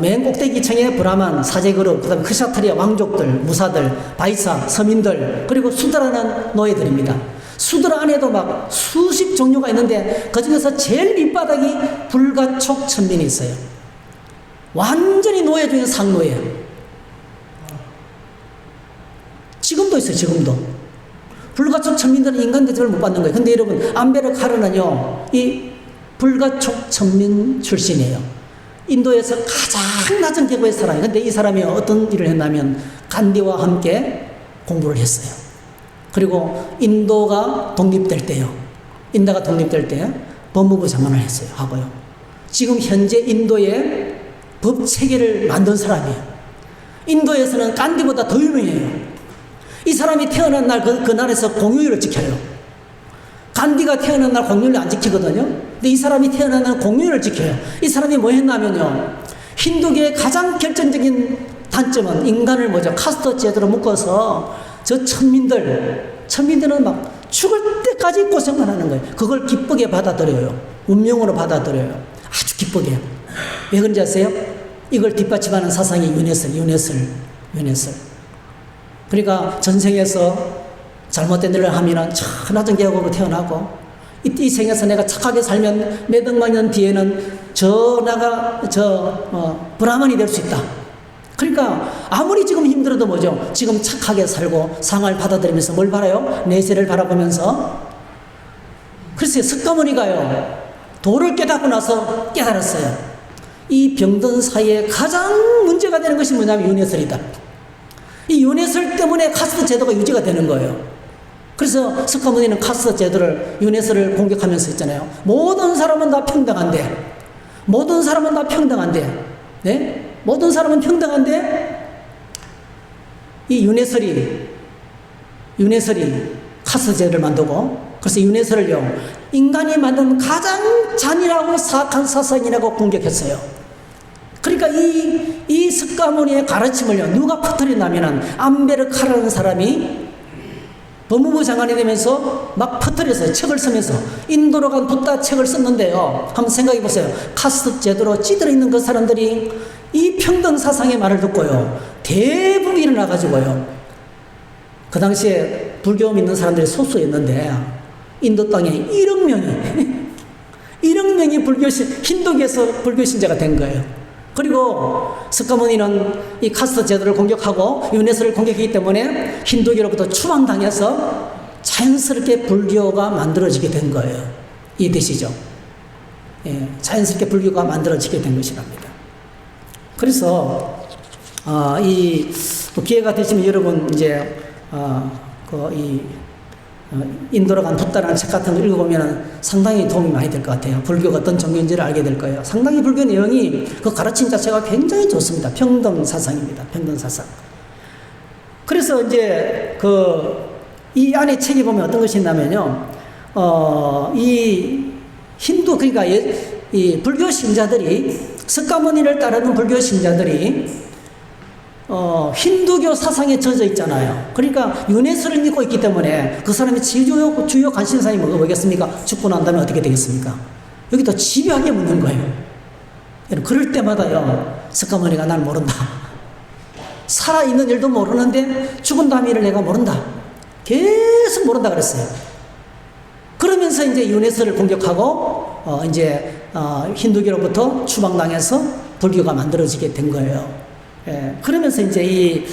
맨 꼭대기층에 브라만, 사제그룹, 그 다음에 크샤트리아 왕족들, 무사들, 바이사, 서민들, 그리고 수드라는 노예들입니다. 수드라 안에도 막 수십 종류가 있는데 그 중에서 제일 밑바닥이 불가촉 천민이 있어요. 완전히 노예 중에 상노예. 지금도 있어요, 지금도. 불가촉 천민들은 인간 대접을 못 받는 거예요. 근데 여러분, 암베르카르는요, 이 불가촉 천민 출신이에요. 인도에서 가장 낮은 계급의 사람이에요. 근데 이 사람이 어떤 일을 했냐면 간디와 함께 공부를 했어요. 그리고 인도가 독립될 때 법무부 장관을 했어요. 하고요. 지금 현재 인도의 법 체계를 만든 사람이에요. 인도에서는 간디보다 더 유명해요. 이 사람이 태어난 날 그 날에서 공휴일을 지켜요. 간디가 태어난 날 공휴일 안 지키거든요. 근데 이 사람이 태어난 날 공휴일을 지켜요. 이 사람이 뭐 했냐면요. 힌두교의 가장 결정적인 단점은 인간을 뭐죠? 카스트 제도로 묶어서 저 천민들은 막 죽을 때까지 고생만 하는 거예요. 그걸 기쁘게 받아들여요. 운명으로 받아들여요. 아주 기쁘게. 왜 그런지 아세요? 이걸 뒷받침하는 사상이 윤회설. 그러니까 전생에서 잘못된 일을 하면은 천하전 계곡으로 태어나고 이 생에서 내가 착하게 살면 몇 억만 년 뒤에는 브라만이 될 수 있다. 그러니까 아무리 지금 힘들어도 뭐죠? 지금 착하게 살고 상을 받아들이면서 뭘 바라요? 내세를 바라보면서. 글쎄 석가모니가요 도를 깨닫고 나서 깨달았어요. 이 병든 사이에 가장 문제가 되는 것이 뭐냐면 윤회설이다. 이 윤회설 때문에 카스트 제도가 유지가 되는 거예요. 그래서 석가모니는 카스트 제도를 윤회설을 공격하면서 있잖아요. 모든 사람은 다 평등한데 네? 모든 사람은 평등한데 이 윤회설이 카스트 제도를 만들고 그래서 윤회설을요 인간이 만든 가장 잔인하고 사악한 사상이라고 공격했어요. 그러니까 이 석가모니의 가르침을요 누가 퍼뜨렸냐면은 암베르카라는 사람이 법무부 장관이 되면서 막 퍼뜨렸어요. 책을 쓰면서 인도로 간 붓다 책을 썼는데요. 한번 생각해 보세요. 카스트 제도로 찌들어 있는 그 사람들이 이 평등 사상의 말을 듣고요 대부분 일어나가지고요 그 당시에 불교 믿는 사람들이 소수였는데 인도 땅에 1억 명이 힌두교에서 불교 신자가 된 거예요. 그리고 석가모니는 이 카스트 제도를 공격하고 윤회설을 공격했기 때문에 힌두교로부터 추방당해서 자연스럽게 불교가 만들어지게 된 거예요. 이해되시죠? 예, 자연스럽게 불교가 만들어지게 된 것이랍니다. 그래서 또 기회가 되시면 여러분 이제 인도로 간 붓다라는 책 같은 거 읽어보면 상당히 도움이 많이 될 것 같아요. 불교가 어떤 종교인지를 알게 될 거예요. 상당히 불교 내용이 그 가르침 자체가 굉장히 좋습니다. 평등 사상입니다. 평등 사상. 그래서 이제 이 안에 책에 보면 어떤 것이 있냐면요. 이 힌두 그러니까 이 불교 신자들이 석가모니를 따르는 불교 신자들이 힌두교 사상에 젖어 있잖아요. 그러니까 윤회설을 믿고 있기 때문에 그 사람의 주요 관심사이 뭐겠습니까? 죽고 난 다음에 어떻게 되겠습니까? 여기다 집요하게 묻는 거예요. 여러분, 그럴 때마다요, 석가모니가 날 모른다. 살아있는 일도 모르는데 죽은 다음 일을 내가 모른다. 계속 모른다 그랬어요. 그러면서 이제 윤회설을 공격하고, 힌두교로부터 추방당해서 불교가 만들어지게 된 거예요. 예, 그러면서 이제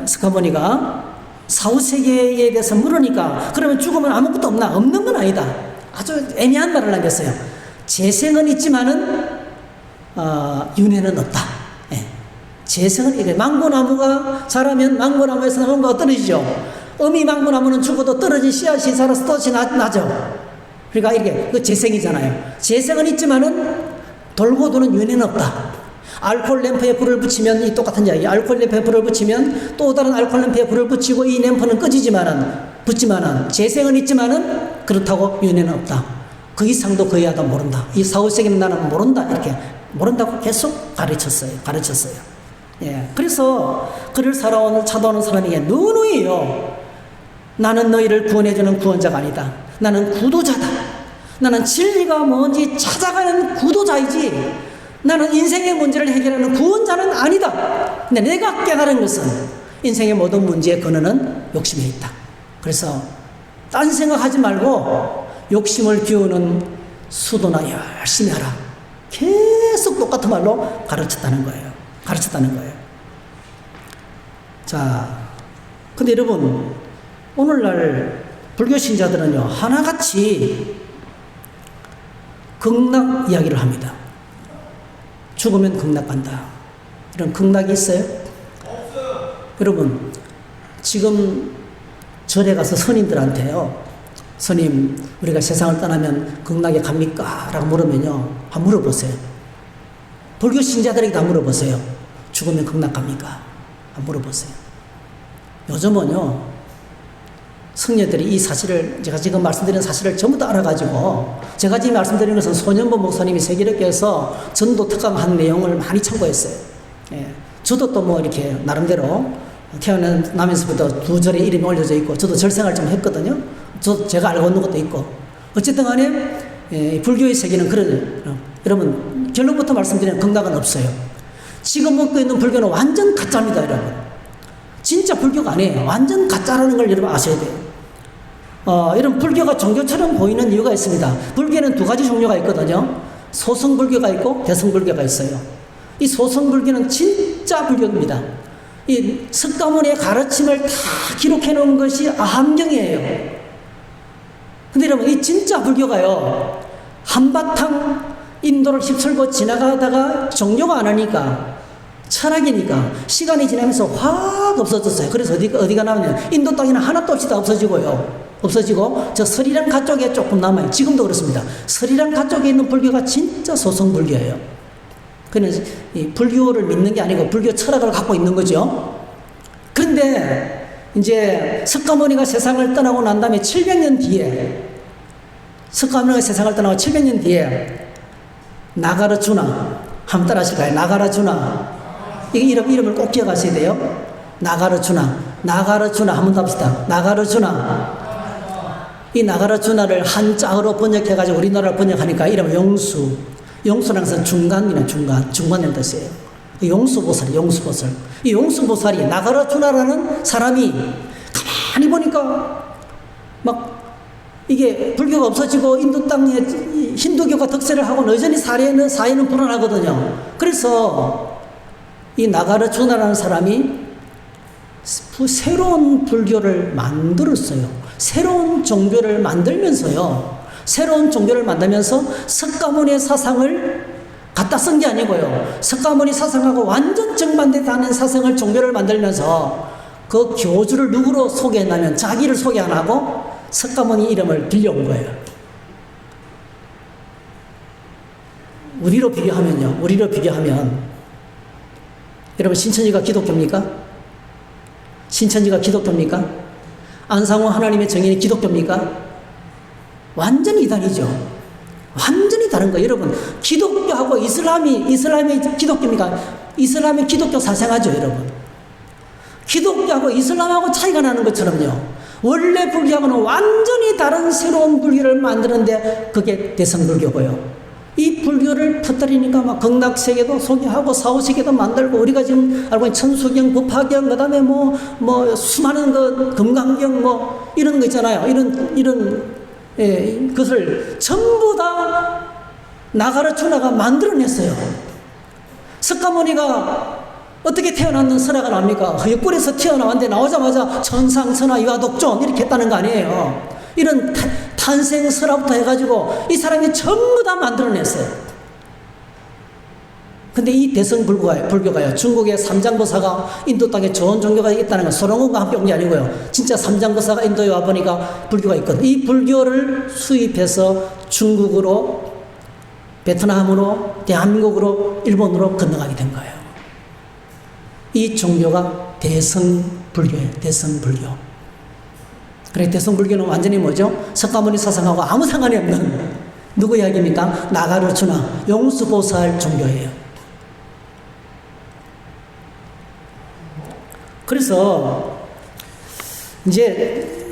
석가모니가 사후세계에 대해서 물으니까 그러면 죽으면 아무것도 없나? 없는 건 아니다. 아주 애매한 말을 남겼어요. 재생은 있지만은 윤회는 없다. 예. 재생은 이래. 망고나무가 자라면 망고나무에서 뭔가 떨어지죠. 어미 망고나무는 죽어도 떨어진 씨앗이 자라서 또 나죠. 그러니까 이게 그 재생이잖아요. 재생은 있지만은 돌고 도는 윤회는 없다. 알코올 램프에 불을 붙이면 이 똑같은 이야기. 알코올 램프에 불을 붙이면 또 다른 알코올 램프에 불을 붙이고 이 램프는 붙지만은 재생은 있지만은 그렇다고 윤회는 없다. 그 이상도 그 이하도 모른다. 이 사후세계는 나는 모른다. 이렇게 모른다고 계속 가르쳤어요. 예. 그래서 그를 살아온 찾아오는 사람에게 누누이요. 나는 너희를 구원해주는 구원자가 아니다. 나는 구도자다. 나는 진리가 뭔지 찾아가는 구도자이지. 나는 인생의 문제를 해결하는 구원자는 아니다. 근데 내가 깨달은 것은 인생의 모든 문제의 근원은 욕심에 있다. 그래서 딴 생각하지 말고 욕심을 비우는 수도나 열심히 하라. 계속 똑같은 말로 가르쳤다는 거예요. 자, 근데 여러분 오늘날 불교 신자들은요 하나같이 극락 이야기를 합니다. 죽으면 극락 간다. 이런 극락이 있어요? 없어요. 여러분, 지금 절에 가서 스님들한테요, 스님, 우리가 세상을 떠나면 극락에 갑니까? 라고 물으면요, 한번 물어보세요. 불교 신자들에게 다 물어보세요. 죽으면 극락 갑니까? 한번 물어보세요. 요즘은요, 성녀들이 이 사실을, 제가 지금 말씀드리는 사실을 전부 다 알아가지고, 제가 지금 말씀드리는 것은 소년보 목사님이 세계력에서 전도 특강한 내용을 많이 참고했어요. 예. 저도 또 뭐 이렇게 나름대로 태어나면서부터 두 절에 이름이 올려져 있고, 저도 절생활 좀 했거든요. 제가 알고 있는 것도 있고. 어쨌든 간에, 예, 불교의 세계는 그런, 여러분, 결론부터 말씀드리면 극락은 없어요. 지금 먹고 있는 불교는 완전 가짜입니다, 여러분. 진짜 불교가 아니에요. 완전 가짜라는 걸 여러분 아셔야 돼요. 이런 불교가 종교처럼 보이는 이유가 있습니다. 불교는 두 가지 종류가 있거든요. 소승불교가 있고 대승불교가 있어요. 이 소승불교는 진짜 불교입니다. 이 석가모니의 가르침을 다 기록해 놓은 것이 아함경이에요. 근데 여러분, 이 진짜 불교가요, 한바탕 인도를 휩쓸고 지나가다가 종교가 안 하니까, 철학이니까 시간이 지나면서 확 없어졌어요. 그래서 어디가 나오냐, 인도 땅에는 하나도 없이 다 없어지고요. 없어지고 저 스리랑카 쪽에 조금 남아요. 지금도 그렇습니다. 스리랑카 쪽에 있는 불교가 진짜 소승불교예요. 그래서 이 불교를 믿는 게 아니고 불교 철학을 갖고 있는 거죠. 그런데 이제 석가모니가 세상을 떠나고 난 다음에 700년 뒤에, 석가모니가 세상을 떠나고 700년 뒤에 나가르주나, 한번 따라 하실까요? 나가르주나. 이 이름을 꼭 기억하셔야 돼요. 나가르주나 한번 더 합시다. 나가르주나. 이 나가르주나를 한자어로 번역해가지고 우리나라로 번역하니까 이름은 용수. 용수는 항상 중간이라는 뜻이에요. 용수보살. 이 용수보살이, 나가르주나라는 사람이 가만히 보니까 막 이게 불교가 없어지고 인도 땅에 힌두교가 득세를 하고 여전히 사회는 불안하거든요. 그래서 이 나가르주나라는 사람이 새로운 불교를 만들었어요. 새로운 종교를 만들면서 석가모니의 사상을 갖다 쓴 게 아니고요. 석가모니 사상하고 완전 정반대되는 사상을, 종교를 만들면서 그 교주를 누구로 소개했냐면 자기를 소개 안 하고 석가모니 이름을 빌려온 거예요. 우리로 비교하면 여러분, 신천지가 기독교입니까? 안상호 하나님의 정인이 기독교입니까? 완전히 이단이죠. 완전히 다른 거예요. 여러분, 기독교하고 이슬람이 기독교입니까? 이슬람이 기독교 사상하죠, 여러분. 기독교하고 이슬람하고 차이가 나는 것처럼요. 원래 불교하고는 완전히 다른 새로운 불교를 만드는데 그게 대승불교고요. 이 불교를 터뜨리니까 막 극락세계도 소개하고 사후세계도 만들고, 우리가 지금 알고 있는 천수경, 법화경, 그 다음에 수많은 금강경 이런 거 있잖아요. 이런 것을 전부 다 나가르주나가 만들어냈어요. 석가모니가 어떻게 태어났는 설화가 납니까? 옆구리에서 튀어나왔는데 나오자마자 천상선화 유아독존 이렇게 했다는 거 아니에요. 이런 탄생 설화부터 해가지고 이 사람이 전부 다 만들어냈어요. 근데 이 대승불교가요, 중국의 삼장보사가 인도 땅에 좋은 종교가 있다는 건 소롱원과 함께 온 게 아니고요. 진짜 삼장보사가 인도에 와보니까 불교가 있거든요. 이 불교를 수입해서 중국으로, 베트남으로, 대한민국으로, 일본으로 건너가게 된 거예요. 이 종교가 대승불교예요. 대승불교. 그래, 대승불교는 완전히 뭐죠? 석가모니 사상하고 아무 상관이 없는 누구 이야기입니까? 나가르주나 용수보살 종교예요. 그래서 이제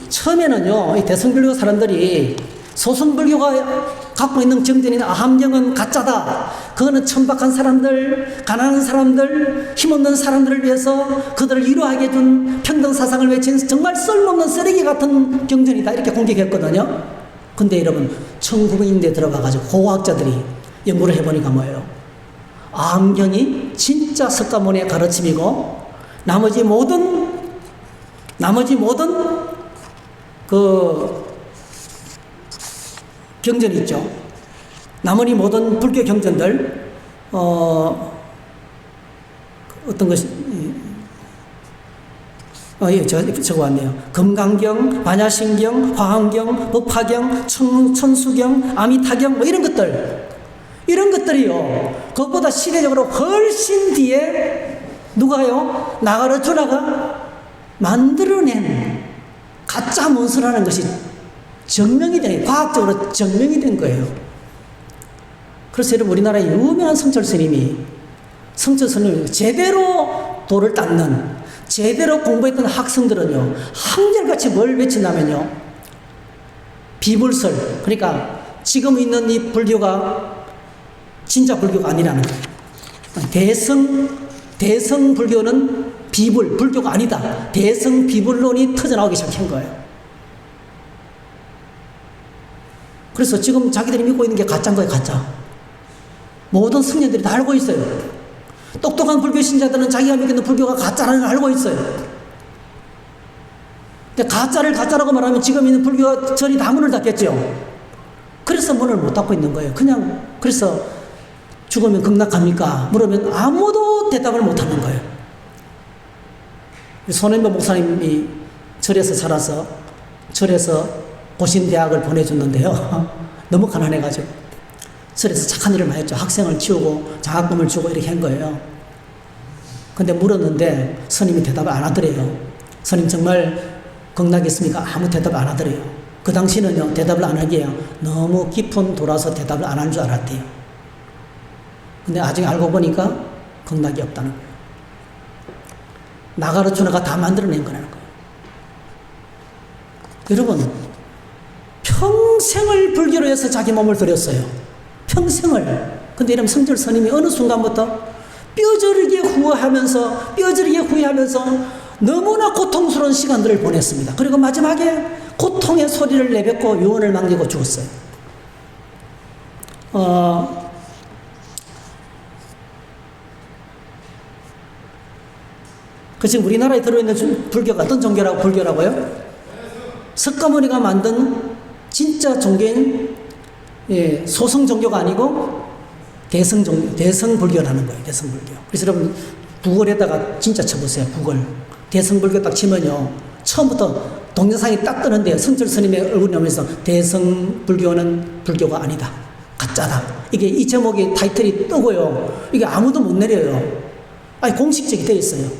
처음에는요, 이 대승불교 사람들이 소승불교가 갖고 있는 정전인 아함경은 가짜다. 그거는 천박한 사람들, 가난한 사람들, 힘없는 사람들을 위해서 그들을 위로하게 해준 평등사상을 외친 정말 쓸모없는 쓰레기 같은 경전이다. 이렇게 공격했거든요. 근데 여러분, 1900년대에 들어가가지고 고고학자들이 연구를 해보니까 뭐예요? 아함경이 진짜 석가모니의 가르침이고, 나머지 모든 그 경전이 있죠. 나머지 모든 불교 경전들, 어떤 것이, 저거 왔네요. 금강경, 반야신경, 화엄경, 법화경, 천수경, 아미타경, 이런 것들이요. 그것보다 시대적으로 훨씬 뒤에 누가요? 나가르주나가 만들어낸 가짜 문서라는 것이 증명이 된, 과학적으로 증명이 된 거예요. 그래서 여러분, 우리나라의 유명한 성철 스님이, 성철 스님이 제대로 도를 닦는, 제대로 공부했던 학생들은요, 한결같이 뭘 외친다면요, 비불설, 그러니까 지금 있는 이 불교가 진짜 불교가 아니라는 거예요. 대성 불교는 불교가 아니다. 대성 비불론이 터져나오기 시작한 거예요. 그래서 지금 자기들이 믿고 있는 게 가짜인 거예요, 가짜. 모든 성년들이 다 알고 있어요. 똑똑한 불교 신자들은 자기가 믿는 불교가 가짜라는 걸 알고 있어요. 근데 가짜를 가짜라고 말하면 지금 있는 불교가 전이 다 문을 닫겠죠. 그래서 문을 못 닫고 있는 거예요. 그냥, 그래서 죽으면 극락합니까? 물으면 아무도 대답을 못 하는 거예요. 손현보 목사님이 절에서 자라서 절에서 고신대학을 보내줬는데요. 너무 가난해가지고 절에서 착한 일을 많이 했죠. 학생을 키우고 장학금을 주고 이렇게 한 거예요. 근데 물었는데 스님이 대답을 안 하더래요. 스님 정말 극락했습니까? 아무 대답 안 하더래요. 그 당시는요, 대답을 안 하기에요, 너무 깊은 도라서 대답을 안 하는 줄 알았대요. 근데 나중에 알고 보니까 극락이 없다는 거예요. 나 가르치는 가 다 만들어낸 거라는 거예요. 여러분, 평생을 불교로 해서 자기 몸을 들였어요. 평생을. 근데 이러면 성철 스님이 어느 순간부터 뼈저리게 후회하면서 너무나 고통스러운 시간들을 보냈습니다. 그리고 마지막에 고통의 소리를 내뱉고 유언을 남기고 죽었어요. 그 지금 우리나라에 들어있는 불교가 어떤 불교라고요? 석가모니가 만든 진짜 종교인, 예, 소성 종교가 아니고 대성 불교라는 거예요. 대성 불교. 그래서 여러분, 구글에다가 진짜 쳐보세요. 구글. 대성 불교 딱 치면요, 처음부터 동영상이 딱 뜨는데요, 성철 스님의 얼굴이 나오면서 대성 불교는 불교가 아니다, 가짜다. 이게 이 제목이 타이틀이 뜨고요, 이게 아무도 못 내려요. 아니, 공식적이 되어 있어요.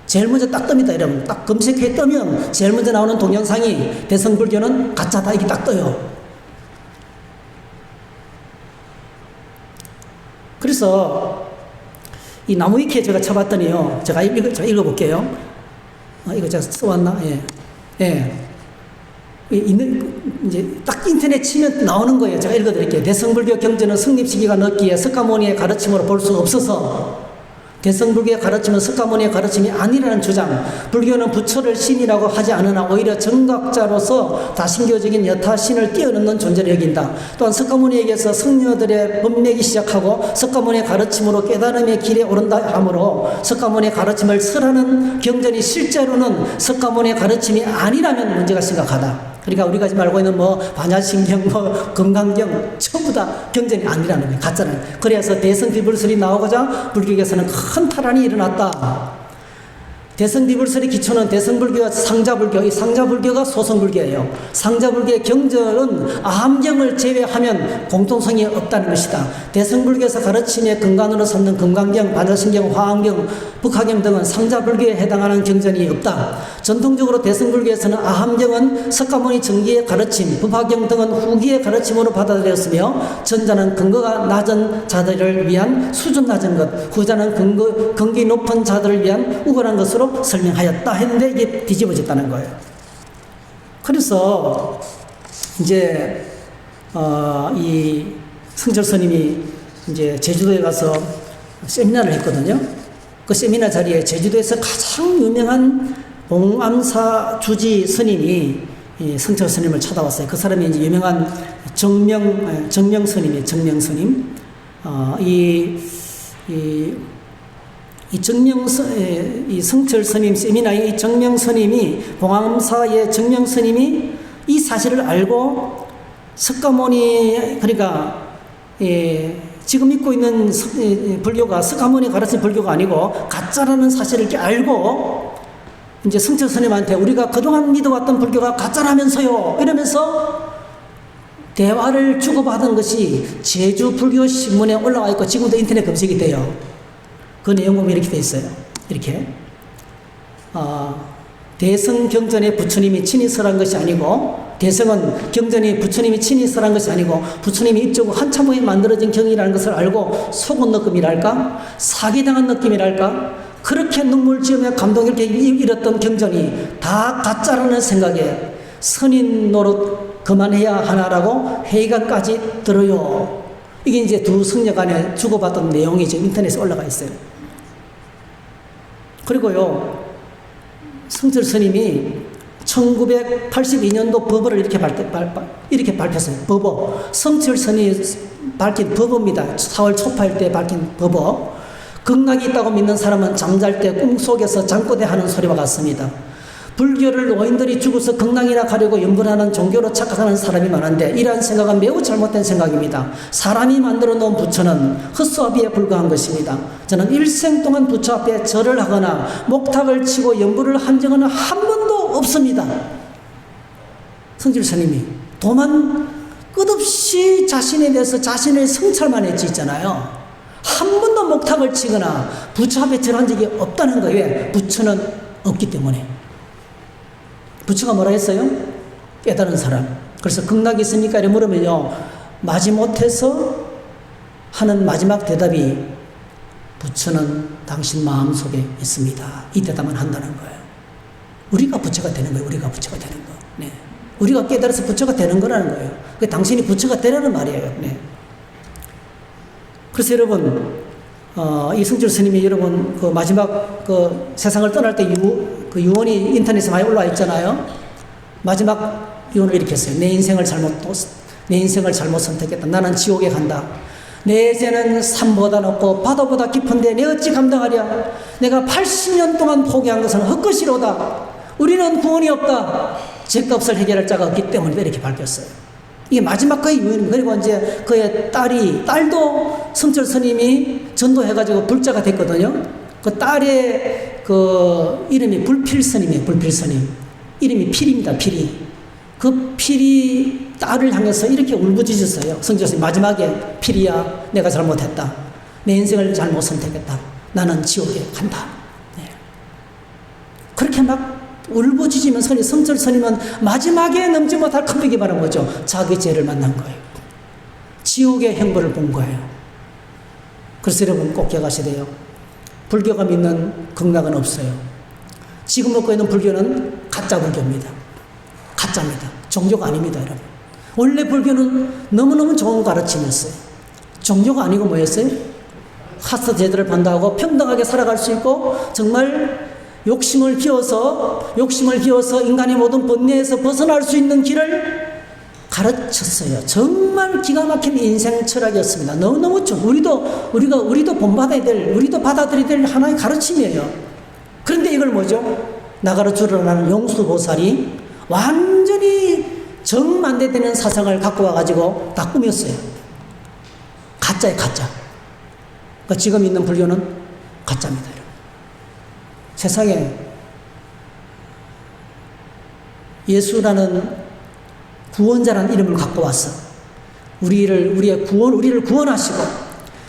제일 먼저 딱 뜹니다. 이러면 딱 검색해 뜨면 제일 먼저 나오는 동영상이 대성 불교는 가짜다, 이게 딱 떠요. 그래서 이 나무위키에 제가 쳐봤더니요, 제가 읽어볼게요. 이거 제가 써왔나? 예. 예. 이제 딱 인터넷 치면 나오는 거예요. 제가 읽어드릴게요. 대성불교 경전은 성립 시기가 늦기에 석가모니의 가르침으로 볼 수 없어서 대성불교의 가르침은 석가모니의 가르침이 아니라는 주장, 불교는 부처를 신이라고 하지 않으나 오히려 정각자로서 다신교적인 여타 신을 뛰어넘는 존재를 여긴다. 또한 석가모니에게서 성녀들의 법맥이 시작하고 석가모니의 가르침으로 깨달음의 길에 오른다 하므로 석가모니의 가르침을 설하는 경전이 실제로는 석가모니의 가르침이 아니라면 문제가 심각하다. 그러니까 우리가 지금 알고 있는 반야신경, 금강경 전부 다 경전이 아니라는 거예요. 가짜는. 그래서 대성비불설이 나오고자 불교계에서는 큰 파란이 일어났다. 대성비불설의 기초는 대성불교와 상자불교, 이 상자불교가 소성불교예요. 상자불교의 경전은 아함경을 제외하면 공통성이 없다는 것이다. 대성불교에서 가르침의 근간으로 삼는 금강경, 반야신경, 화엄경, 북하경 등은 상자불교에 해당하는 경전이 없다. 전통적으로 대성불교에서는 아함경은 석가모니 정기의 가르침, 북하경 등은 후기의 가르침으로 받아들였으며 전자는 근거가 낮은 자들을 위한 수준 낮은 것, 후자는 근기 높은 자들을 위한 우월한 것으로 설명하였다 했는데 이게 뒤집어졌다는 거예요. 그래서 이제 이 성철 스님이 이제 제주도에 가서 세미나를 했거든요. 그 세미나 자리에 제주도에서 가장 유명한 봉암사 주지 스님이 이 성철 스님을 찾아왔어요. 그 사람이 이제 유명한 정명 스님이에요. 정명 스님. 이 성철 스님 세미나의 이 정명 스님이, 봉암사의 정명 스님이 이 사실을 알고 석가모니, 그러니까 지금 믿고 있는 불교가 석가모니 가르친 불교가 아니고 가짜라는 사실을 이렇게 알고 이제 성철 스님한테 우리가 그동안 믿어왔던 불교가 가짜라면서요, 이러면서 대화를 주고받은 것이 제주 불교 신문에 올라와 있고 지금도 인터넷 검색이 돼요. 그 내용 보면 이렇게 돼 있어요. 이렇게. 대성 경전에 부처님이 친히 설한 것이 아니고, 대성은 경전이 부처님이 친히 설한 것이 아니고 부처님이 입조고 한참 후에 만들어진 경이라는 것을 알고 속은 느낌이랄까, 사기당한 느낌이랄까, 그렇게 눈물 지으며 감동 이렇게 잃었던 경전이 다 가짜라는 생각에 선인 노릇 그만해야 하나라고 회의가까지 들어요. 이게 이제 두 성녀 간에 주고받던 내용이 지금 인터넷에 올라가 있어요. 그리고요, 성철 스님이 1982년도 법어를 이렇게 발표했어요. 법어. 성철 스님이 밝힌 법어입니다. 4월 초파일 때 밝힌 법어. 극락이 있다고 믿는 사람은 잠잘 때 꿈속에서 잠꼬대 하는 소리와 같습니다. 불교를 노인들이 죽어서 극락이나 가려고 연구하는 종교로 착각하는 사람이 많은데 이러한 생각은 매우 잘못된 생각입니다. 사람이 만들어 놓은 부처는 헛수아비에 불과한 것입니다. 저는 일생 동안 부처 앞에 절을 하거나 목탁을 치고 연부를 한 적은 한 번도 없습니다. 성질 스님이 도만 끝없이 자신에 대해서 자신의 성찰만 했지 있잖아요. 한 번도 목탁을 치거나 부처 앞에 절한 적이 없다는 거예요. 왜? 부처는 없기 때문에. 부처가 뭐라 했어요? 깨달은 사람. 그래서 극락이 있습니까? 이렇게 물으면요, 마지못해서 하는 마지막 대답이 부처는 당신 마음속에 있습니다. 이 대답만 한다는 거예요. 우리가 부처가 되는 거예요. 우리가 부처가 되는 거. 네. 우리가 깨달아서 부처가 되는 거라는 거예요. 그 당신이 부처가 되라는 말이에요. 네. 그래서 여러분, 이승철 스님이 여러분 그 마지막 그 세상을 떠날 때 그 유언이 인터넷에 많이 올라와 있잖아요. 마지막 유언을 이렇게 했어요. 내 인생을 잘못 선택했다. 나는 지옥에 간다. 내 죄는 산보다 높고 바다보다 깊은데 내 어찌 감당하랴. 내가 80년 동안 포기한 것은 헛것이로다. 우리는 구원이 없다. 죄값을 해결할 자가 없기 때문이다. 이렇게 밝혔어요. 이게 마지막 그의 유언입니다. 그리고 이제 그의 딸도 성철 스님이 전도해가지고 불자가 됐거든요. 그 딸의 그 이름이 불필스님이에요. 불필스님. 이름이 필입니다. 필이. 그 필이 딸을 향해서 이렇게 울부짖었어요. 성철 스님 마지막에 필이야, 내가 잘못했다. 내 인생을 잘못 선택했다. 나는 지옥에 간다. 네. 그렇게 막 울부짖으면서 성철 스님은 마지막에 넘지 못할 큰 벽이 바른 거죠. 자기 죄를 만난 거예요. 지옥의 형벌을 본 거예요. 그래서 여러분 꼭 기억하셔야 돼요. 불교가 믿는 극락은 없어요. 지금 먹고 있는 불교는 가짜 불교입니다. 가짜입니다. 종교가 아닙니다, 여러분. 원래 불교는 너무너무 좋은 가르침이었어요. 종교가 아니고 뭐였어요? 카스트 제도를 반대하고 평등하게 살아갈 수 있고 정말 욕심을 비워서 인간의 모든 번뇌에서 벗어날 수 있는 길을 가르쳤어요. 정말 기가 막힌 인생 철학이었습니다. 너무너무 좀 우리도 본받아야 될, 우리도 받아들여야 될 하나의 가르침이에요. 그런데 이걸 뭐죠? 나가로 줄어나는 용수보살이 완전히 정반대되는 사상을 갖고 와가지고 다 꾸몄어요. 가짜예요, 가짜. 그러니까 지금 있는 불교는 가짜입니다. 세상에 예수라는 구원자라는 이름을 갖고 왔어. 우리를 구원하시고,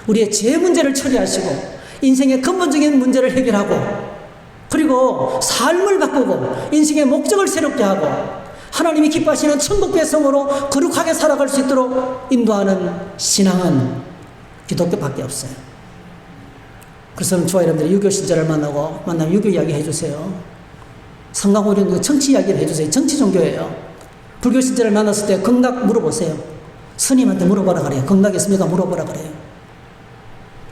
우리의 죄 문제를 처리하시고, 인생의 근본적인 문제를 해결하고, 그리고 삶을 바꾸고, 인생의 목적을 새롭게 하고, 하나님이 기뻐하시는 천국 배성으로 거룩하게 살아갈 수 있도록 인도하는 신앙은 기독교밖에 없어요. 그래서 저와 여러분들이 유교 신자를 만나면 유교 이야기 해주세요. 상강호련 정치 이야기를 해주세요. 정치 종교예요. 불교 신자를 만났을 때 극락 물어보세요. 스님한테 물어보라 그래요. 극락 있습니까? 물어보라 그래요.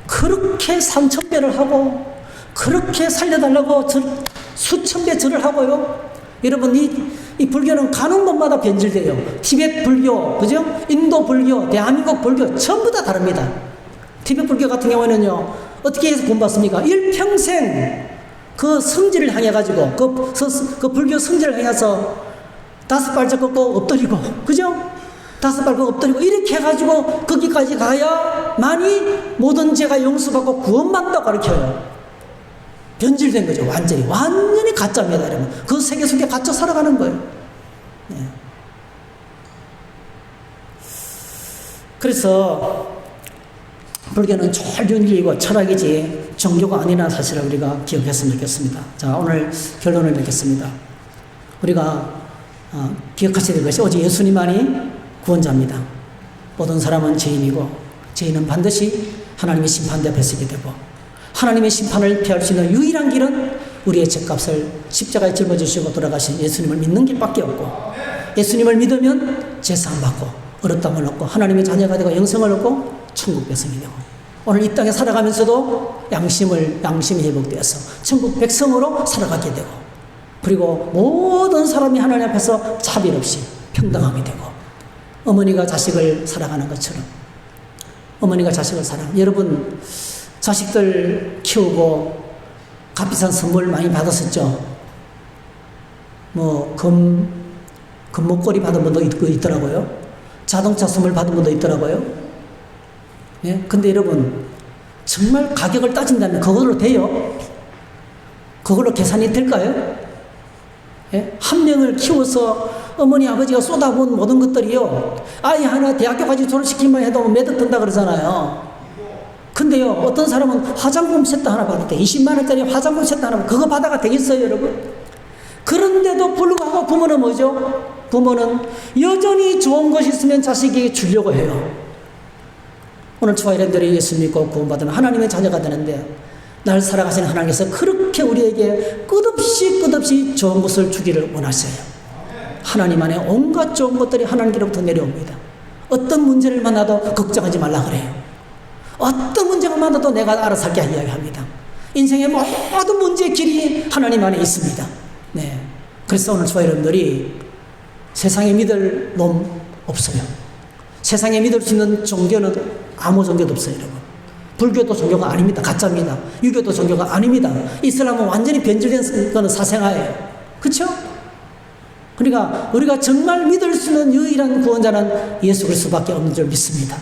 그렇게 3000배를 하고 그렇게 살려달라고 수천 배 절을 하고요. 여러분 이 불교는 가는 곳마다 변질돼요. 티베트 불교, 그죠? 인도 불교, 대한민국 불교 전부 다 다릅니다. 티베트 불교 같은 경우에는요, 어떻게 해서 본받습니까? 일평생 그 성질을 향해 가지고 그 불교 성질을 향해서 5발짝 걷고 엎드리고, 그죠? 5발 걷고 엎드리고 이렇게 해가지고 거기까지 가야만이 모든 죄가 용서받고 구원받는다고 가르쳐요. 변질된 거죠. 완전히 가짜입니다, 여러분. 그 세계 속에 갇혀 살아가는 거예요. 네. 그래서 불교는 졸륜이고 철학이지 종교가 아니라는 사실을 우리가 기억했으면 좋겠습니다. 자, 오늘 결론을 맺겠습니다. 우리가 기억하셔야 될 것이 오직 예수님만이 구원자입니다. 모든 사람은 죄인이고 죄인은 반드시 하나님의 심판대 앞에 서게 되고 하나님의 심판을 피할 수 있는 유일한 길은 우리의 죄값을 십자가에 짊어지시고 돌아가신 예수님을 믿는 길밖에 없고 예수님을 믿으면 죄사함 받고 어렵담을 얻고 하나님의 자녀가 되고 영생을 얻고 천국 백성이 되고 오늘 이 땅에 살아가면서도 양심이 회복되어서 천국 백성으로 살아가게 되고 그리고 모든 사람이 하나님 앞에서 차별 없이 평등하게 되고 어머니가 자식을 사랑하는 것처럼 어머니가 자식을 사랑하는 여러분 자식들 키우고 값비싼 선물 많이 받았었죠. 뭐 금목걸이 받은 분도 있더라고요. 자동차 선물 받은 분도 있더라고요. 예? 근데 여러분 정말 가격을 따진다면 그걸로 돼요? 그걸로 계산이 될까요? 예? 한 명을 키워서 어머니 아버지가 쏟아부은 모든 것들이요 아이 하나 대학교까지 졸업시키기만 해도 매듭 든다 그러잖아요. 근데요 어떤 사람은 화장품 세트 하나 받을 때 20만 원짜리 화장품 세트 하나 그거 받아가 되겠어요 여러분? 그런데도 불구하고 부모는 뭐죠? 부모는 여전히 좋은 것이 있으면 자식에게 주려고 해요. 오늘 저와 여러분들이 예수 믿고 구원받으면 하나님의 자녀가 되는데 날 살아가시는 하나님께서 그렇게 우리에게 끝없이 좋은 것을 주기를 원하셔요. 하나님 안에 온갖 좋은 것들이 하나님께로부터 내려옵니다. 어떤 문제를 만나도 걱정하지 말라 그래요. 어떤 문제가 만나도 내가 알아서 할게 이야기합니다. 인생의 모든 문제의 길이 하나님 안에 있습니다. 네. 그래서 오늘 저와 여러분들이 세상에 믿을 놈 없어요. 세상에 믿을 수 있는 종교는 아무 종교도 없어요, 여러분. 불교도 종교가 아닙니다. 가짜입니다. 유교도 종교가 아닙니다. 이슬람은 완전히 변질된 거는 사생아예요. 그렇죠? 그러니까 우리가 정말 믿을 수 있는 유일한 구원자는 예수 그리스도밖에 없는 줄 믿습니다.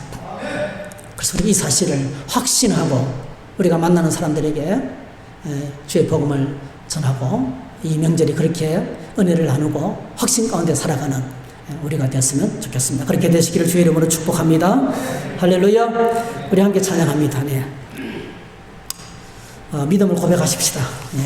그래서 우리 이 사실을 확신하고 우리가 만나는 사람들에게 주의 복음을 전하고 이 명절이 그렇게 은혜를 나누고 확신 가운데 살아가는 우리가 되었으면 좋겠습니다. 그렇게 되시기를 주의 이름으로 축복합니다. 할렐루야. 우리 함께 찬양합니다. 네. 믿음을 고백하십시다. 네.